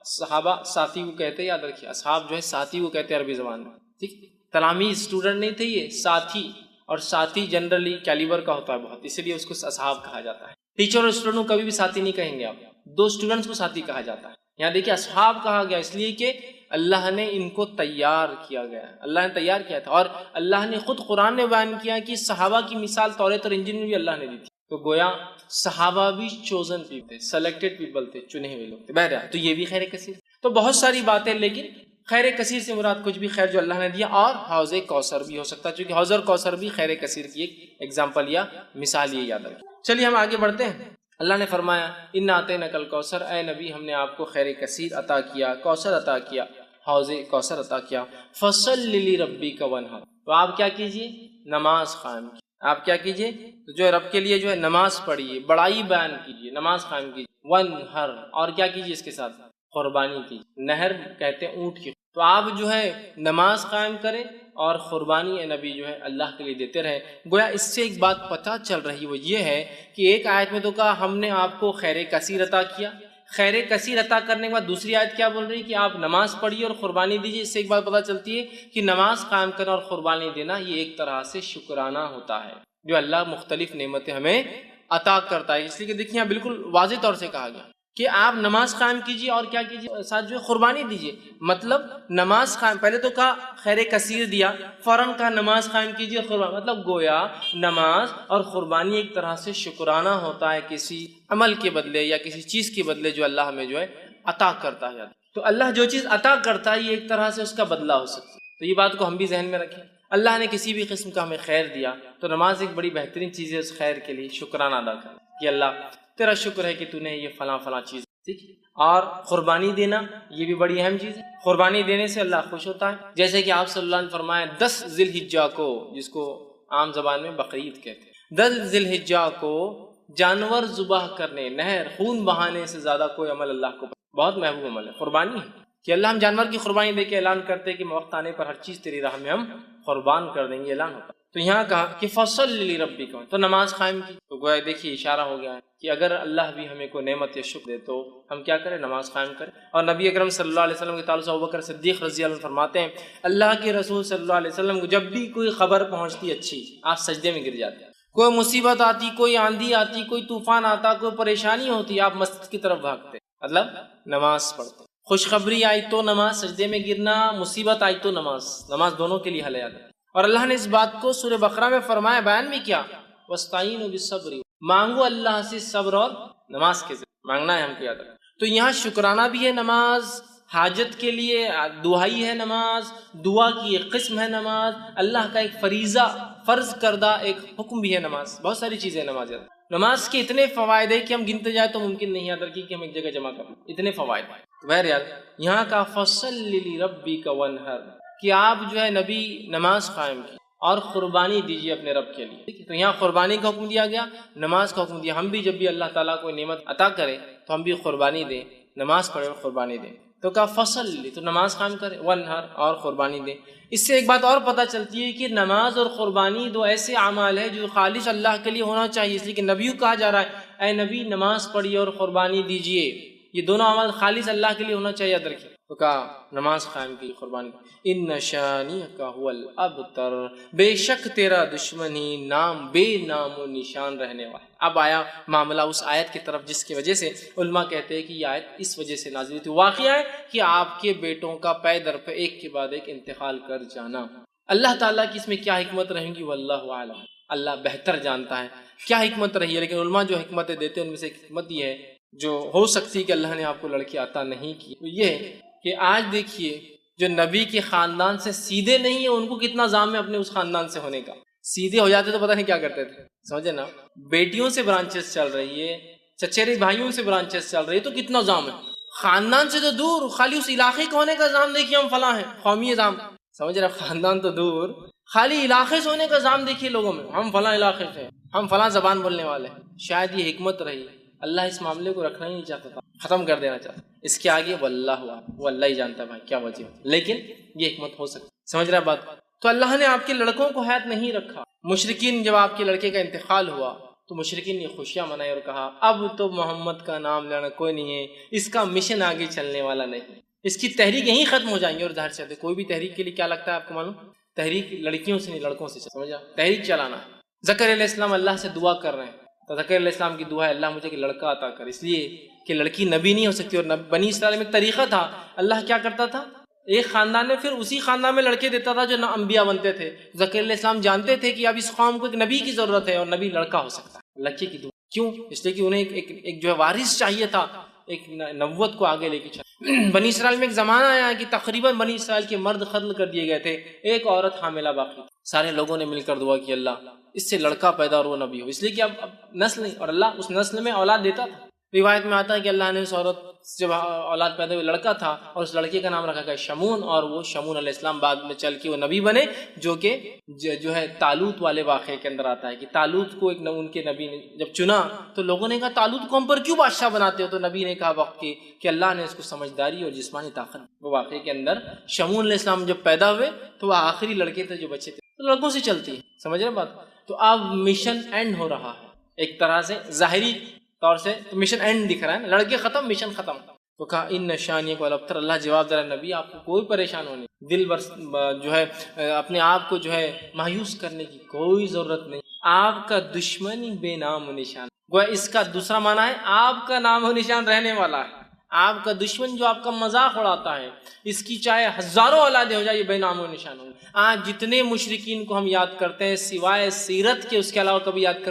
صحابہ ساتھی کو کہتے ہیں، یاد رکھیے اصحاب جو ہے ساتھی کو کہتے ہیں عربی زبان میں. ٹھیک، تلاميذ اسٹوڈنٹ نہیں تھے، یہ ساتھی. اور ساتھی جنرلی کیلیبر کا ہوتا ہے بہت، اسی لیے اس کو اصحاب کہا جاتا ہے. ٹیچر اور اسٹوڈنٹ کو کبھی بھی ساتھی نہیں کہیں گے آپ، 2 اسٹوڈنٹس کو ساتھی کہا جاتا ہے. یہاں دیکھیے اصحاب کہا گیا اس لیے کہ اللہ نے ان کو تیار کیا گیا، اللہ نے تیار کیا تھا. اور اللہ نے خود قرآن میں بیان کیا کہ صحابہ کی مثال توریت اور انجیل میں بھی اللہ نے دی تھی. تو گویا صحابہ بھی چوزن پیپل تھے، سلیکٹڈ پیپل تھے، چنے ہوئے لوگ تھے. بہرحال تو یہ بھی خیر کثیر. تو بہت ساری باتیں، لیکن خیر کثیر سے مراد کچھ بھی خیر جو اللہ نے دیا. اور حوض کوثر بھی ہو سکتا ہے، چونکہ حوض اور کوثر بھی خیر کثیر کی ایک ایگزامپل یا مثال یہ یاد رکھیں. چلیے ہم آگے بڑھتے ہیں. اللہ نے فرمایا انا اعطیناک الکوثر، اے نبی ہم نے آپ کو خیر کثیر عطا کیا، کوثر عطا کیا، حوض کوثر عطا کیا. فصل لربک وانحر، تو آپ کیا کیجئے، نماز قائم کیجئے. آپ کیا کیجئے، تو جو رب کے لیے جو ہے نماز پڑھیے، بڑائی بیان کیجئے، نماز قائم کیجئے. وانحر، اور کیا کیجئے اس کے ساتھ، قربانی کیجئے. نہر کہتے ہیں اونٹ کی. تو آپ جو ہے نماز قائم کریں اور قربانی اے نبی جو ہے اللہ کے لیے دیتے رہیں. گویا اس سے ایک بات پتہ چل رہی، وہ یہ ہے کہ ایک آیت میں تو کہا ہم نے آپ کو خیر کثیر عطا کیا، خیر کثیر عطا کرنے کے بعد دوسری آیت کیا بول رہی کہ آپ نماز پڑھیے اور قربانی دیجیے. اس سے ایک بات پتہ چلتی ہے کہ نماز قائم کرنا اور قربانی دینا یہ ایک طرح سے شکرانہ ہوتا ہے جو اللہ مختلف نعمتیں ہمیں عطا کرتا ہے. اس لیے کہ دیکھیے یہاں بالکل واضح طور سے کہا گیا کہ آپ نماز قائم کیجیے اور کیا کیجیے، ساتھ جو ہے قربانی دیجیے. مطلب نماز قائم، پہلے تو کہا خیر کثیر دیا، فوراً کہا نماز قائم کیجیے اور قربانی. مطلب گویا نماز اور قربانی ایک طرح سے شکرانہ ہوتا ہے کسی عمل کے بدلے یا کسی چیز کے بدلے جو اللہ ہمیں جو ہے عطا کرتا ہے. تو اللہ جو چیز عطا کرتا ہے یہ ایک طرح سے اس کا بدلہ ہو سکتا ہے. تو یہ بات کو ہم بھی ذہن میں رکھیں. اللہ نے کسی بھی قسم کا ہمیں خیر دیا تو نماز ایک بڑی بہترین چیز ہے اس خیر کے لیے شکرانہ ادا کرنا کہ اللہ تیرا شکر ہے کہ تو نے یہ فلاں چیز. ٹھیک، اور قربانی دینا یہ بھی بڑی اہم چیز ہے. قربانی دینے سے اللہ خوش ہوتا ہے، جیسے کہ آپ صلی اللہ علیہ وسلم نے فرمایا 10 ذی الحجہ کو، جس کو عام زبان میں بقرعید کہتے ہیں، 10 ذی الحجہ کو جانور ذبح کرنے، نہر خون بہانے سے زیادہ کوئی عمل اللہ کو بہت محبوب عمل ہے قربانی ہے. کہ اللہ ہم جانور کی قربانی دے کے اعلان کرتے کہ وقت آنے پر ہر چیز تیری راہ میں ہم قربان کر دیں گے، اعلان ہوتا. تو یہاں کہا کہ فصل لربک، تو نماز قائم کی. تو گویا دیکھیے اشارہ ہو گیا ہے کہ اگر اللہ بھی ہمیں کوئی نعمت یا شکر دے تو ہم کیا کریں، نماز قائم کریں. اور نبی اکرم صلی اللہ علیہ وسلم کے تعلق سے ابوبکر صدیق رضی اللہ عنہ فرماتے ہیں اللہ کے رسول صلی اللہ علیہ وسلم کو جب بھی کوئی خبر پہنچتی اچھی آپ سجدے میں گر جاتے ہیں. کوئی مصیبت آتی، کوئی آندھی آتی، کوئی طوفان آتا، کوئی پریشانی ہوتی، آپ مسجد کی طرف بھاگتے، مطلب نماز پڑھتے. خوشخبری آئی تو نماز، سجدے میں گرنا، مصیبت آئی تو نماز دونوں کے لیے حل ہے. اور اللہ نے اس بات کو سورہ بقرہ میں فرمایا، بیان بھی کیا، وَاسْتَعِينُوا بِالصَّبْرِ، مانگو اللہ سے صبر اور نماز کے ذریعے مانگنا ہے ہم کو، یاد رکھیں. تو یہاں شکرانہ بھی ہے نماز، حاجت کے لیے دعائی ہے نماز، دعا کی ایک قسم ہے نماز، اللہ کا ایک فریضہ فرض کردہ ایک حکم بھی ہے نماز. بہت ساری چیزیں نماز. نماز کے اتنے فوائد ہیں کہ ہم گنتے جائیں تو ممکن نہیں، یاد رکھیے کہ ہم ایک جگہ جمع کریں، اتنے فوائد. بہرحال یہاں کا فصل لربک وانحر کہ آپ جو ہے نبی نماز قائم کی اور قربانی دیجیے اپنے رب کے لیے. تو یہاں قربانی کا حکم دیا گیا، نماز کا حکم دیا. ہم بھی جب بھی اللہ تعالیٰ کو نعمت عطا کرے تو ہم بھی قربانی دیں، نماز پڑھیں اور قربانی دیں. تو کہا فصل، تو نماز قائم کرے، وانحر اور قربانی دیں. اس سے ایک بات اور پتہ چلتی ہے کہ نماز اور قربانی دو ایسے اعمال ہیں جو خالص اللہ کے لیے ہونا چاہیے. اس لیے کہ نبیوں کہا جا رہا ہے اے نبی نماز پڑھیے اور قربانی دیجیے، یہ دونوں عمل خالص اللہ کے لیے ہونا چاہیے، یاد رکھیے۔ تو کہا نماز قائم کی، قربانی کی۔ ان شانئک هو الابتر، بے شک تیرا دشمن ہی بے نام و نشان رہنے والا۔ اب آیا معاملہ اس آیت کی طرف جس کی وجہ سے علماء کہتے ہیں کہ یہ آیت اس وجہ سے نازل ہوئی تھی۔ واقعہ ہے کہ آپ کے بیٹوں کا پے در پہ ایک کے بعد ایک انتقال کر جانا، اللہ تعالیٰ کی اس میں کیا حکمت رہیں گی واللہ اعلم، اللہ بہتر جانتا ہے کیا حکمت رہی ہے۔ لیکن علماء جو حکمتیں دیتے ہیں ان میں سے ایک حکمت یہ ہے جو ہو سکتی ہے کہ اللہ نے آپ کو لڑکی عطا نہیں کی، تو یہ ہے کہ آج دیکھیے جو نبی کے خاندان سے سیدھے نہیں ہیں ان کو کتنا زام ہے اپنے اس خاندان سے ہونے کا، سیدھے ہو جاتے تو پتہ نہیں کیا کرتے تھے، سمجھے نا۔ بیٹیوں سے برانچز چل رہی ہے، چچیرے بھائیوں سے برانچز چل رہی ہے، تو کتنا زام ہے، خاندان سے تو دور، خالی اس علاقے کا ہونے کا زام دیکھیے، ہم فلاں ہیں، قومی زام، سمجھ رہے، خاندان تو دور، خالی علاقے سے ہونے کا زام دیکھیے لوگوں میں، ہم فلاں علاقے سے، ہم فلاں زبان بولنے والے۔ شاید یہ حکمت رہی، اللہ اس معاملے کو رکھنا ہی نہیں چاہتا تھا، ختم کر دینا چاہتا، اس کے آگے واللہ وہ اللہ ہی جانتا ہے بھائی کیا وجہ، لیکن یہ حکمت ہو سکتی، سمجھ رہا بات۔ تو اللہ نے آپ کے لڑکوں کو حیات نہیں رکھا۔ مشرکین جب آپ کے لڑکے کا انتقال ہوا تو مشرکین نے خوشیاں منائی اور کہا اب تو محمد کا نام لینا کوئی نہیں ہے، اس کا مشن آگے چلنے والا نہیں، اس کی تحریک یہیں ختم ہو جائیں گے۔ اور ظاہر سے کوئی بھی تحریک کے لیے کیا لگتا ہے آپ کو معلوم، تحریک لڑکیوں سے نہیں لڑکوں سے، سمجھا، تحریک چلانا ہے۔ زکریا علیہ السلام اللہ سے دعا کر رہے ہیں، تو زکریا علیہ السلام کی دعا ہے اللہ مجھے کہ لڑکا عطا کر، اس لیے کہ لڑکی نبی نہیں ہو سکتی، اور بنی اسرائیل میں ایک طریقہ تھا، اللہ کیا کرتا تھا، ایک خاندان میں پھر اسی خاندان میں لڑکے دیتا تھا جو نہ انبیاء بنتے تھے۔ زکریا علیہ السلام جانتے تھے کہ اب اس قوم کو ایک نبی کی ضرورت ہے، اور نبی لڑکا ہو سکتا ہے، لڑکے کی دعا کیوں، اس لیے کہ انہیں ایک جو ہے وارث چاہیے تھا، ایک نبوت کو آگے لے کے چلا۔ بنی اسرائیل میں ایک زمانہ آیا کہ تقریباً بنی اسرائیل کے مرد قتل کر دیے گئے تھے، ایک عورت حاملہ باقی، سارے لوگوں نے مل کر دعا کی اللہ اس سے لڑکا پیدا اور وہ نبی ہو، اس لیے کہ اب نسل نہیں، اور اللہ اس نسل میں اولاد دیتا تھا۔ روایت میں آتا ہے کہ اللہ نے اس عورت جب اولاد پیدا ہوئی لڑکا تھا، اور اس لڑکے کا نام رکھا گیا شمون، اور وہ شمون علیہ السلام بعد میں چل کے وہ نبی بنے، جو کہ جو ہے تالوت والے واقعے کے اندر آتا ہے کہ تالوت کو ایک ان کے نبی نے جب چنا تو لوگوں نے کہا تالوت کو ہم پر کیوں بادشاہ بناتے ہو، تو نبی نے کہا وقت کہ اللہ نے اس کو سمجھداری اور جسمانی طاقت۔ وہ واقعے کے اندر شمون علیہ السلام جب پیدا ہوئے تو وہ آخری لڑکے تھے جو بچے تھے، تو لڑکوں سے چلتی ہے، سمجھ رہے بات۔ تو اب مشن اینڈ ہو رہا ہے ایک طرح سے، ظاہری طور سے تو مشن اینڈ دکھ رہا ہے، لڑکے ختم مشن ختم۔ تو کہا ان نشانی کو الابتر، اللہ جواب دے رہا نبی آپ کو کوئی پریشان ہونے، دل جو ہے اپنے آپ کو جو ہے مایوس کرنے کی کوئی ضرورت نہیں، آپ کا دشمن بے نام و نشان، گویا اس کا دوسرا معنی ہے آپ کا نام و نشان رہنے والا ہے، آپ کا دشمن جو آپ کا مذاق اڑاتا ہے اس کی چاہے ہزاروں اولادیں ہو جائے یہ بے نام و نشان ہوں۔ آج جتنے مشرکین کو ہم یاد کرتے ہیں سوائے سیرت کے، اس کے علاوہ کبھی یاد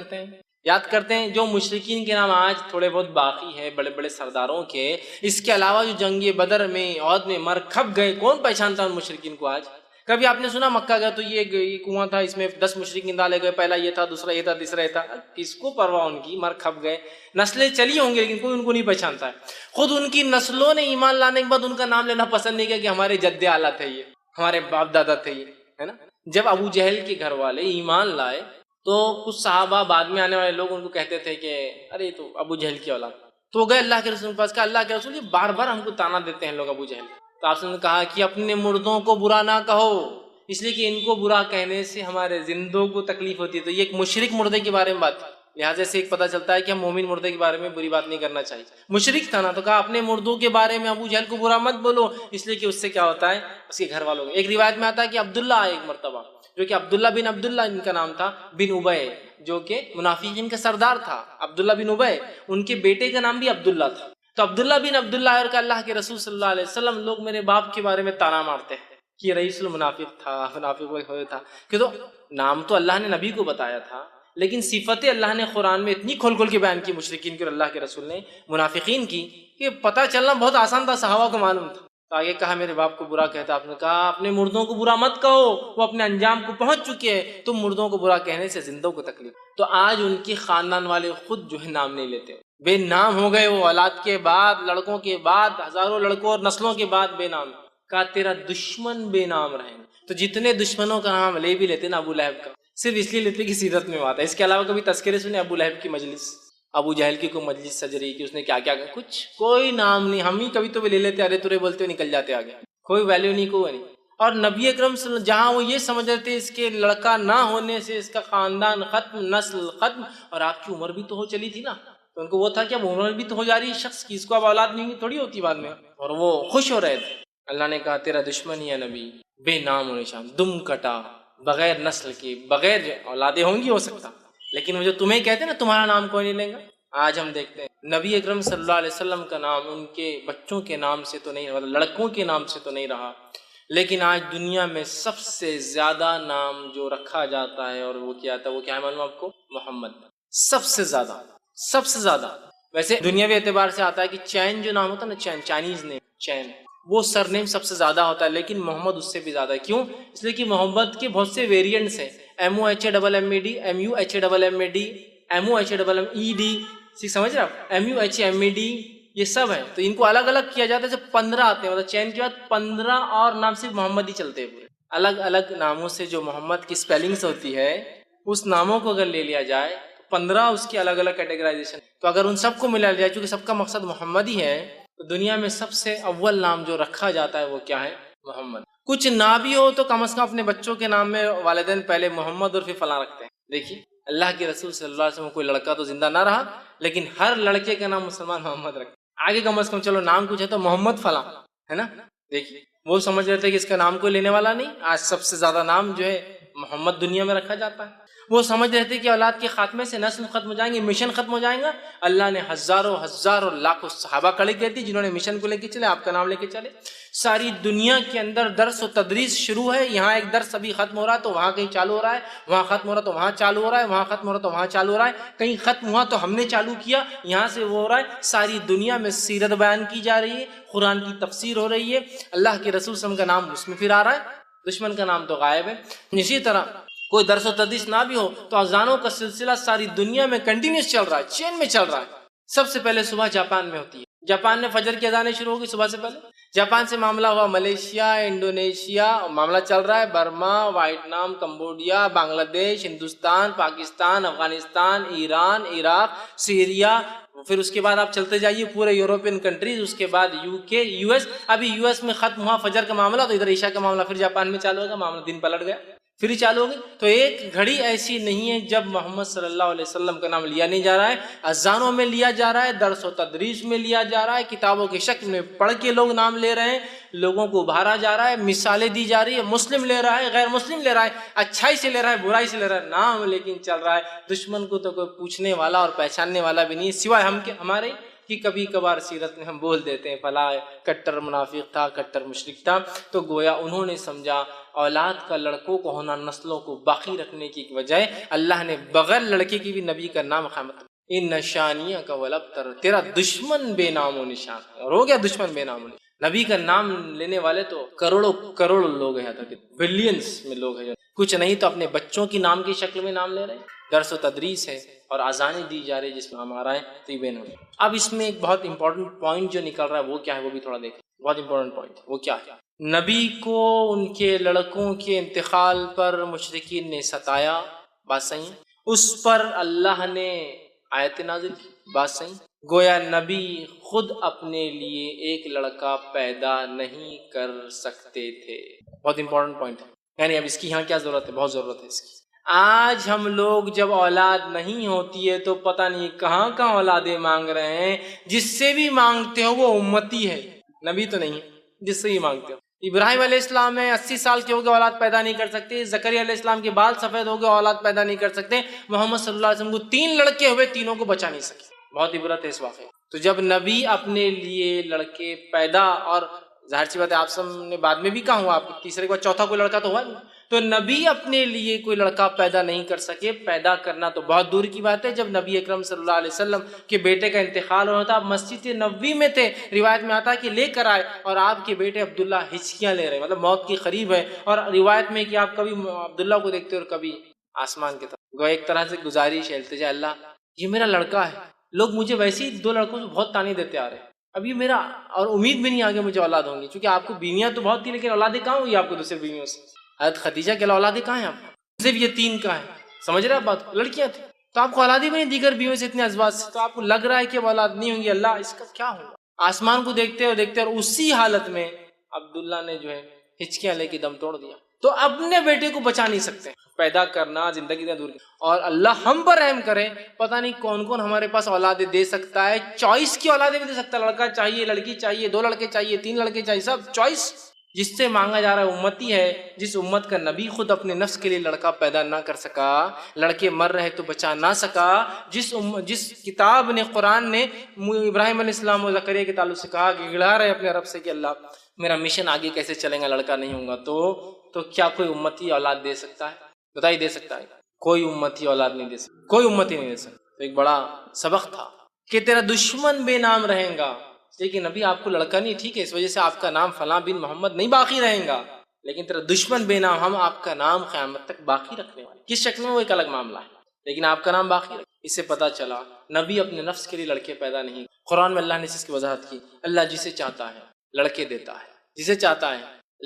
کرتے ہیں جو مشرکین کے نام آج تھوڑے بہت باقی ہے بڑے بڑے سرداروں کے، اس کے علاوہ جو جنگ بدر میں عہد میں مر کھپ گئے، کون پہچانتا ہے ان مشرکین کو آج؟ کبھی آپ نے سنا مکہ گیا تو یہ کنواں تھا، اس میں 10 مشرکین ڈالے گئے، پہلا یہ تھا، دوسرا یہ تھا، تیسرا یہ تھا، کس کو پرواہ ان کی، مر کھپ گئے، نسلیں چلی ہوں گی لیکن کوئی ان کو نہیں پہچانتا ہے۔ خود ان کی نسلوں نے ایمان لانے کے بعد ان کا نام لینا پسند نہیں کیا کہ ہمارے جد اعلیٰ تھے، یہ ہمارے باپ دادا تھے، یہ ہے نا۔ جب ابو جہل کے گھر والے ایمان لائے تو کچھ صحابہ بعد میں آنے والے لوگ ان کو کہتے تھے کہ ارے تو ابو جہل کی اولاد، تو گئے اللہ کے رسول کے پاس، کہا اللہ کے رسول یہ بار بار ہم کو تانا دیتے ہیں لوگ ابو جہل، تو آپ نے کہا کہ اپنے مردوں کو برا نہ کہو، اس لیے کہ ان کو برا کہنے سے ہمارے زندوں کو تکلیف ہوتی ہے۔ تو یہ ایک مشرک مردے کے بارے میں بات، لہٰذا سے ایک پتہ چلتا ہے کہ ہم مومن مردے کے بارے میں بری بات نہیں کرنا چاہیے۔ مشرک تھا نا، تو کہا اپنے مردوں کے بارے میں ابو جہل کو برا مت بولو، اس لیے کہ اس سے کیا ہوتا ہے اس کے گھر والوں کو۔ ایک روایت میں آتا ہے کہ عبداللہ آئے ایک مرتبہ، جو کہ عبداللہ بن عبداللہ ان کا نام تھا بن ابے، جو کہ منافقین کا سردار تھا، عبداللہ بن ابے، ان کے بیٹے کا نام بھی عبداللہ تھا۔ تو عبداللہ بن عبداللہ اور کہ اللہ کے رسول صلی اللہ علیہ وسلم لوگ میرے باپ کے بارے میں تانا مارتے ہیں کہ رئیس المنافق تھا، منافق ہوئے تھا، کہ تو نام تو اللہ نے نبی کو بتایا تھا لیکن صفتیں اللہ نے قرآن میں اتنی کھول کھول کے بیان کی مشرکین کی اور اللہ کے رسول نے منافقین کی کہ پتہ چلنا بہت آسان تھا، صحابہ کو معلوم تھا۔ تو آگے کہا میرے باپ کو برا کہتا، آپ نے کہا اپنے مردوں کو برا مت کہو، وہ اپنے انجام کو پہنچ چکے ہیں، تم مردوں کو برا کہنے سے زندوں کو تکلیف۔ تو آج ان کے خاندان والے خود جو ہے نام نہیں لیتے، بے نام ہو گئے، وہ اولاد کے بعد، لڑکوں کے بعد، ہزاروں لڑکوں اور نسلوں کے بعد بے نام۔ کہا تیرا دشمن بے نام رہے۔ تو جتنے دشمنوں کا نام لے بھی لیتے نا ابو لہب کا، صرف اس لیے لیتے کہ سیرت میں بات ہے، اس کے علاوہ کبھی تذکرے سنے ابو لہب کی مجلس، ابو جہل کی کوئی مجلس سج رہی کہ اس نے کیا کیا کہا، کچھ کوئی نام نہیں، ہم ہی کبھی تو لے لیتے، ارے ترے بولتے ہوئے نکل جاتے آگے، کوئی ویلیو نہیں، کوئی نہیں۔ اور نبی اکرم صلی اللہ علیہ وسلم جہاں وہ یہ سمجھ رہے تھے اس کے لڑکا نہ ہونے سے اس کا خاندان ختم، نسل ختم، اور آپ کی عمر بھی تو ہو چلی تھی نا، تو ان کو وہ تھا کہ اب عمر بھی تو ہو جا رہی ہے شخص کی، اس کو اب اولاد نہیں ہوگی، تھوڑی ہوتی بعد میں، اور وہ خوش ہو رہے تھے۔ اللہ نے کہا تیرا دشمن یا نبی بے نام و نشان، دم کٹا، بغیر نسل کے، بغیر اولادیں ہوں گی ہو سکتا، لیکن وہ جو تمہیں کہتے ہیں نا تمہارا نام کوئی نہیں لے گا۔ آج ہم دیکھتے ہیں نبی اکرم صلی اللہ علیہ وسلم کا نام ان کے بچوں کے نام سے تو نہیں، مطلب لڑکوں کے نام سے تو نہیں رہا، لیکن آج دنیا میں سب سے زیادہ نام جو رکھا جاتا ہے اور وہ کیا آتا ہے، وہ کیا ہے معلوم آپ کو؟ محمد، سب سے زیادہ، سب سے زیادہ۔ ویسے دنیاوی اعتبار سے آتا ہے کہ چین جو نام ہوتا ہے نا، چین، چائنیز نیم، چین، وہ سر نیم سب سے زیادہ ہوتا ہے، لیکن محمد اس سے بھی زیادہ ہے۔ کیوں؟ اس لیے کہ محمد کے بہت سے ویریئنٹس ہیں، MOHAMMED، MUHAMMAD، MOHAMMED، سمجھ رہے آپ؟ MUHMED، یہ سب ہے، تو ان کو الگ الگ کیا جاتا ہے۔ جب 15 آتے ہیں، مطلب چین کے بعد 15 اور نام صرف محمد ہی چلتے ہیں پورے، الگ الگ ناموں سے جو محمد کی اسپیلنگس ہوتی ہے، اس ناموں کو اگر لے لیا جائے تو 15 اس کی الگ الگ کیٹیگرائزیشن، تو اگر ان سب کو ملا لیا جائے، چونکہ سب کا مقصد محمد ہی ہے، تو دنیا میں سب سے اول نام جو رکھا جاتا ہے وہ کیا ہے؟ محمد۔ کچھ نہ بھی ہو تو کم از کم اپنے بچوں کے نام میں والدین پہلے محمد اور پھر فلاں رکھتے ہیں۔ دیکھیے اللہ کے رسول صلی اللہ علیہ وسلم، کوئی لڑکا تو زندہ نہ رہا، لیکن ہر لڑکے کا نام مسلمان محمد رکھتے، آگے کم از کم چلو نام کچھ ہے تو محمد فلاں ہے نا۔ دیکھیے وہ سمجھ رہے تھے کہ اس کا نام کوئی لینے والا نہیں، آج سب سے زیادہ نام جو ہے محمد دنیا میں رکھا جاتا ہے۔ وہ سمجھ رہے تھے کہ اولاد کے خاتمے سے نسل ختم ہو جائیں گے، مشن ختم ہو جائیں گا۔ اللہ نے ہزاروں ہزاروں لاکھوں صحابہ کھڑے کر دی جنہوں نے مشن کو لے کے چلے، آپ کا نام لے کے چلے۔ ساری دنیا کے اندر درس و تدریس شروع ہے، یہاں ایک درس ابھی ختم ہو رہا ہے تو وہاں کہیں چالو ہو رہا ہے، وہاں ختم ہو رہا ہے تو وہاں چالو ہو رہا ہے، وہاں ختم ہو رہا ہے تو وہاں چالو ہو رہا ہے، کہیں ختم ہوا تو ہم نے چالو کیا، یہاں سے وہ ہو رہا ہے۔ ساری دنیا میں سیرت بیان کی جا رہی ہے، قرآن کی تفسیر ہو رہی ہے، اللہ کے رسول صلی اللہ علیہ وسلم کا نام اس میں پھر آ رہا ہے، دشمن کا نام تو غائب ہے۔ اسی طرح کوئی درس و تدریس نہ بھی ہو تو اذانوں کا سلسلہ ساری دنیا میں کنٹینیوس چل رہا ہے، چین میں چل رہا ہے۔ سب سے پہلے صبح جاپان میں ہوتی ہے، جاپان میں فجر کی اذانیں شروع ہوگی صبح سے پہلے، جاپان سے معاملہ ہوا ملیشیا، انڈونیشیا، معاملہ چل رہا ہے برما، ویتنام، کمبوڈیا، بنگلہ دیش، ہندوستان، پاکستان، افغانستان، ایران، عراق، سیریا، پھر اس کے بعد آپ چلتے جائیے پورے یورپین کنٹریز، اس کے بعد UK، US۔ ابھی US میں ختم ہوا فجر کا معاملہ تو ادھر عشاء کا معاملہ پھر جاپان میں چالو ہوگا، معاملہ دن پلٹ گیا، پھر ہی چالو ہوگی۔ تو ایک گھڑی ایسی نہیں ہے جب محمد صلی اللہ علیہ وسلم کا نام لیا نہیں جا رہا ہے، اذانوں میں لیا جا رہا ہے، درس و تدریس میں لیا جا رہا ہے، کتابوں کی شکل میں پڑھ کے لوگ نام لے رہے ہیں، لوگوں کو ابھارا جا رہا ہے، مثالیں دی جا رہی ہے، مسلم لے رہا ہے، غیر مسلم لے رہا ہے، اچھائی سے لے رہا ہے، برائی سے لے رہا ہے، نام لیکن چل رہا ہے۔ دشمن کو تو کوئی پوچھنے والا اور پہچاننے والا بھی نہیں، سوائے ہم کے ہمارے کہ کبھی کبھار سیرت میں ہم بول دیتے ہیں فلاں کٹر منافق تھا، کٹر مشرک تھا، تو گویا انہوں نے سمجھا اولاد کا لڑکوں کو ہونا نسلوں کو باقی رکھنے کی وجہ اللہ نے بغیر لڑکے کی بھی نبی کا نام خامت ان نشانیہ کا ولبتر، تیرا دشمن بے نام و نشان، اور ہو گیا دشمن بے نام و نشان۔ نبی کا نام لینے والے تو کروڑوں کروڑ لوگ ہیں، بلینز میں لوگ ہیں، کچھ نہیں تو اپنے بچوں کی نام کی شکل میں نام لے رہے ہیں، درس و تدریس ہے اور اذانیں دی جا رہی جس میں ہمارا ہے تو یہ بے نام۔ اب اس میں ایک بہت امپورٹنٹ پوائنٹ جو نکل رہا ہے وہ کیا ہے، وہ بھی تھوڑا دیکھیں، بہت امپورٹنٹ پوائنٹ وہ کیا ہے۔ نبی کو ان کے لڑکوں کے انتقال پر مشرکین نے ستایا، بات صحیح ہے، اس پر اللہ نے آیت نازل کی، بات صحیح، گویا نبی خود اپنے لیے ایک لڑکا پیدا نہیں کر سکتے تھے، بہت امپورٹنٹ پوائنٹ ہے، یعنی اب اس کی یہاں کیا ضرورت ہے، بہت ضرورت ہے اس کی۔ آج ہم لوگ جب اولاد نہیں ہوتی ہے تو پتہ نہیں کہاں کہاں اولادیں مانگ رہے ہیں، جس سے بھی مانگتے ہو وہ امتی ہے، نبی تو نہیں ہے، جس سے بھی مانگتے ہو۔ ابراہیم علیہ السلام ہے، 80 سال کے ہو گئے اولاد پیدا نہیں کر سکتے، زکریا علیہ السلام کے بال سفید ہو گئے اولاد پیدا نہیں کر سکتے، محمد صلی اللہ علیہ وسلم کو 3 لڑکے ہوئے، تینوں کو بچا نہیں سکے، بہت عبرت ہے اس واقعے۔ تو جب نبی اپنے لیے لڑکے پیدا، اور ظاہر سی بات ہے آپ سب نے بعد میں بھی کہا ہوا، آپ تیسرے کے بعد چوتھا کوئی لڑکا تو ہوا نہیں، تو نبی اپنے لیے کوئی لڑکا پیدا نہیں کر سکے، پیدا کرنا تو بہت دور کی بات ہے۔ جب نبی اکرم صلی اللہ علیہ وسلم کے بیٹے کا انتقال ہو رہا تھا، آپ مسجد نبوی میں تھے، روایت میں آتا ہے کہ لے کر آئے، اور آپ کے بیٹے عبداللہ ہچکیاں لے رہے ہیں، مطلب موت کے قریب ہے، اور روایت میں کہ آپ کبھی عبداللہ کو دیکھتے اور کبھی آسمان کی طرف، گویا ایک طرح سے گزارش ہے، التجا، اللہ یہ میرا لڑکا ہے، لوگ مجھے ویسے ہی 2 لڑکوں سے بہت تانے دیتے آ رہے ہیں، اب یہ میرا، اور امید بھی نہیں آگے مجھے اولاد ہوں گی، چونکہ آپ کو بیویاں تو بہت تھی لیکن اولادیں کہاں ہوئی آپ کو دوسرے بیویوں سے؟ حضرت خدیجہ کے اولادیں کہاں ہیں آپ کو؟ صرف یہ 3 کا ہے، سمجھ رہے آپ بات کو، لڑکیاں تھیں تو آپ کو اولادیں بھی نہیں، دیگر بیویوں سے اتنے ازواج سے، تو آپ کو لگ رہا ہے کہ اب اولاد نہیں ہوں گی، اللہ اس کا کیا ہوگا؟ آسمان کو دیکھتے اور دیکھتے، اور اسی حالت میں عبداللہ نے جو ہے ہچکیاں لے کے دم توڑ دیا۔ تو اپنے بیٹے کو بچا نہیں سکتے. پیدا کرنا زندگی سے دور. اور اللہ ہم پر رحم کرے, پتہ نہیں کون کون ہمارے پاس اولادیں دے سکتا ہے, چوائس کی اولادیں بھی دے سکتا ہے. لڑکا چاہیے, لڑکی چاہیے, 2 لڑکے چاہیے, 3 لڑکے چاہیے, سب چوائس. جس سے مانگا جا رہا ہے امتی ہے, جس امت کا نبی خود اپنے نفس کے لیے لڑکا پیدا نہ کر سکا, لڑکے مر رہے تو بچا نہ سکا, جس کتاب نے, قرآن نے ابراہیم علیہ السلام و زکریا کے تعلق سے کہا کہ گڑا رہے اپنے رب سے کہ اللہ میرا مشن آگے کیسے چلے گا, لڑکا نہیں ہوگا, تو کیا کوئی امتی اولاد دے سکتا ہے؟ بتائیے دے سکتا ہے؟ کوئی امتی اولاد نہیں دے سکتا, کوئی امتی نہیں دے سکتا. تو ایک بڑا سبق تھا کہ تیرا دشمن بے نام رہے گا, لیکن ابھی آپ کو لڑکا نہیں, ٹھیک ہے, اس وجہ سے آپ کا نام فلاں بن محمد نہیں باقی رہے گا, لیکن تیرا دشمن بے نام, ہم آپ کا نام قیامت تک باقی رکھنے والے. کس شکل میں وہ ایک الگ معاملہ ہے, لیکن آپ کا نام باقی رکھ. اس سے پتہ چلا نبی اپنے نفس کے لیے لڑکے پیدا نہیں. قرآن میں اللہ نے اس کی وضاحت کی, اللہ جسے چاہتا ہے لڑکے دیتا ہے, جسے چاہتا ہے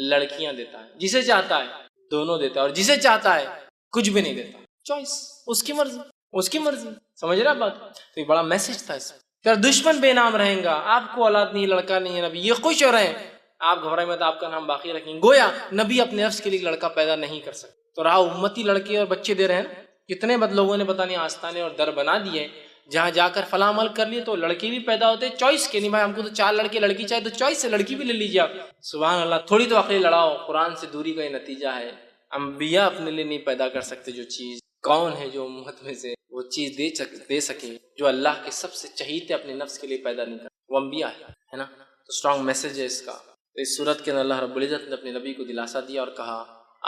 لڑکیاں دیتا ہے, جسے چاہتا ہے دونوں دیتا ہے, اور جسے چاہتا ہے کچھ بھی نہیں دیتا. چوائس, اس کی مرضی, اس کی مرضی. سمجھ رہے آپ بات؟ تو ایک بڑا میسج تھا اس میں. تیرا دشمن بے نام رہیں گا, آپ کو اولاد نہیں, لڑکا نہیں ہے, نبی یہ خوش ہو رہے ہیں, آپ گھبرائے مت, آپ کا نام باقی رکھیں گے. گویا نبی اپنے نفس کے لیے لڑکا پیدا نہیں کر سکتے, تو رہا امتی لڑکے اور بچے دے رہے ہیں. کتنے بد لوگوں نے پتہ نہیں آستانے اور در بنا دیے, جہاں جا کر فلاں عمل کر لیے تو لڑکے بھی پیدا ہوتے چوائس کے. نہیں بھائی ہم کو تو 4 لڑکے لڑکی چاہیے, تو چوائس سے لڑکی بھی لے لیجیے آپ. سبحان اللہ, تھوڑی تو عقل لڑاؤ. قرآن سے دوری کا یہ نتیجہ ہے. انبیاء اپنے لیے نہیں پیدا کر سکتے جو چیز, کون ہے جو امت میں سے وہ چیز دے سکے جو اللہ کے سب سے چہیتے اپنے نفس کے لیے پیدا نہیں کرتے, وہ انبیاء ہے نا. تو اسٹرانگ میسج ہے اس کا. تو اس صورت کے اندر اللہ رب العزت نے اپنے نبی کو دلاسا دیا اور کہا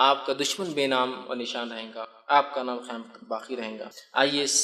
آپ کا دشمن بے نام و نشان رہے گا, آپ کا نام قیامت تک باقی رہے گا. آئیے اس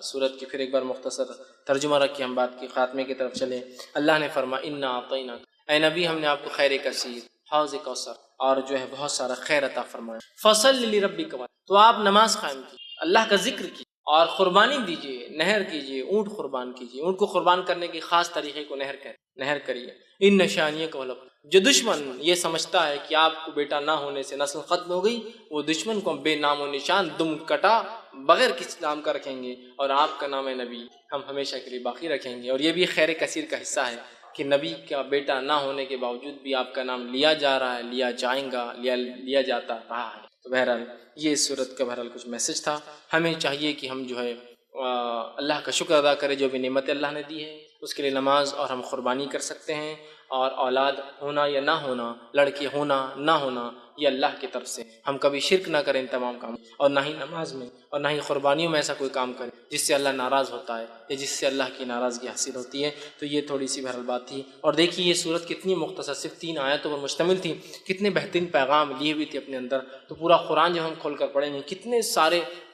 صورت کی پھر ایک بار مختصر ترجمہ رکھ کے ہم بات کی خاتمے کی طرف چلیں. اللہ نے فرمایا انا اعطیناک, اے نبی ہم نے آپ کو خیر کثیر, حوض کوثر اور جو ہے بہت سارا خیر عطا فرمایا. فصل لربک وانحر, تو آپ نماز قائم کی, اللہ کا ذکر کی اور قربانی دیجیے, نہر کیجیے, اونٹ قربان کیجیے. اونٹ کو قربان کرنے کے خاص طریقے کو نہر کریے. ان نشانیہ کو الگ, جو دشمن یہ سمجھتا ہے کہ آپ کو بیٹا نہ ہونے سے نسل ختم ہو گئی, وہ دشمن کو ہم بے نام و نشان دم کٹا بغیر کسی نام کا رکھیں گے, اور آپ کا نام ہے نبی ہم ہمیشہ کے لیے باقی رکھیں گے. اور یہ بھی خیر کثیر کا حصہ ہے کہ نبی کا بیٹا نہ ہونے کے باوجود بھی آپ کا نام لیا جا رہا ہے, لیا جائیں گا, لیا جاتا رہا ہے. تو بہرحال یہ اس صورت کا بہرحال کچھ میسج تھا. ہمیں چاہیے کہ ہم جو ہے اللہ کا شکر ادا کریں, جو بھی نعمت اللہ نے دی ہے اس کے لیے نماز اور ہم قربانی کر سکتے ہیں. اور اولاد ہونا یا نہ ہونا, لڑکے ہونا نہ ہونا, یہ اللہ کی طرف سے. ہم کبھی شرک نہ کریں ان تمام کام, اور نہ ہی نماز میں اور نہ ہی قربانیوں میں ایسا کوئی کام کریں جس سے اللہ ناراض ہوتا ہے یا جس سے اللہ کی ناراضگی حاصل ہوتی ہے. تو یہ تھوڑی سی بہرحال بات تھی. اور دیکھیے یہ صورت کتنی مختصر, صرف 3 آیتوں پر مشتمل تھی, کتنے بہترین پیغام لیے ہوئی تھی اپنے اندر. تو پورا قرآن جب ہم کھول کر پڑھیں گے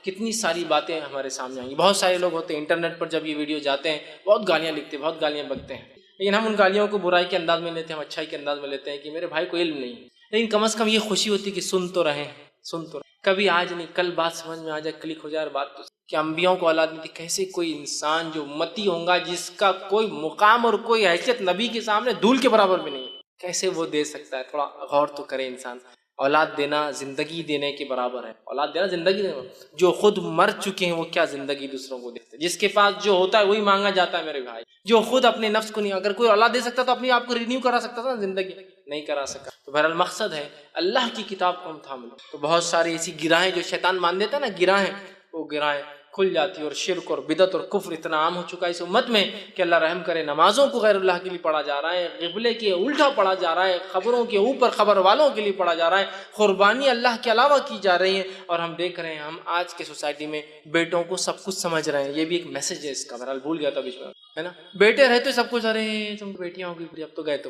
کتنی ساری باتیں ہمارے سامنے آئیں گی. بہت سارے لوگ ہوتے ہیں انٹرنیٹ پر جب یہ ویڈیو جاتے ہیں بہت گالیاں لکھتے ہیں, بہت گالیاں بکتے ہیں, لیکن ہم ان گالیوں کو برائی کے انداز میں لیتے ہیں, ہم اچھائی کے انداز میں لیتے ہیں کہ میرے بھائی کو علم نہیں. لیکن کم از کم یہ خوشی ہوتی ہے کہ سن تو رہے, کبھی آج نہیں کل بات سمجھ میں آ جائے, کلک ہو جائے بات تو کہ انبیاؤں کو اولاد نہیں تھی. کیسے کوئی انسان جو امتی ہوگا جس کا کوئی مقام اور کوئی حیثیت نبی کے سامنے دھول کے برابر بھی نہیں, کیسے وہ دے سکتا ہے؟ تھوڑا غور تو کرے انسان. اولاد دینا زندگی دینے کے برابر ہے, اولاد دینا زندگی دینا. جو خود مر چکے ہیں وہ کیا زندگی دوسروں کو دیتے ہیں؟ جس کے پاس جو ہوتا ہے وہی مانگا جاتا ہے میرے بھائی. جو خود اپنے نفس کو نہیں, اگر کوئی اولاد دے سکتا تو اپنے آپ کو رینیو کرا سکتا تھا, زندگی نہیں کرا سکا. تو بہرحال مقصد ہے اللہ کی کتاب کو ہم تھام لیں. تو بہت ساری ایسی گراہیں جو شیطان مان دیتا ہے نا, گراہیں, وہ گراہیں کھل جاتی. اور شرک اور بدعت اور کفر اتنا عام ہو چکا ہے اس امت میں کہ اللہ رحم کرے, نمازوں کو غیر اللہ کے لیے پڑھا جا رہا ہے, قبلے کے الٹا پڑھا جا رہا ہے, خبروں کے اوپر خبر والوں کے لیے پڑھا جا رہا ہے, قربانی اللہ کے علاوہ کی جا رہی ہے. اور ہم دیکھ رہے ہیں, ہم آج کے سوسائٹی میں بیٹوں کو سب کچھ سمجھ رہے ہیں. یہ بھی ایک میسج ہے اس کا, بہرحال بھول گیا تھا بیچ میں, ہے نا. بیٹے رہتے سب کچھ, ارے تم بیٹیاں ہوگی اب تو گئے تم,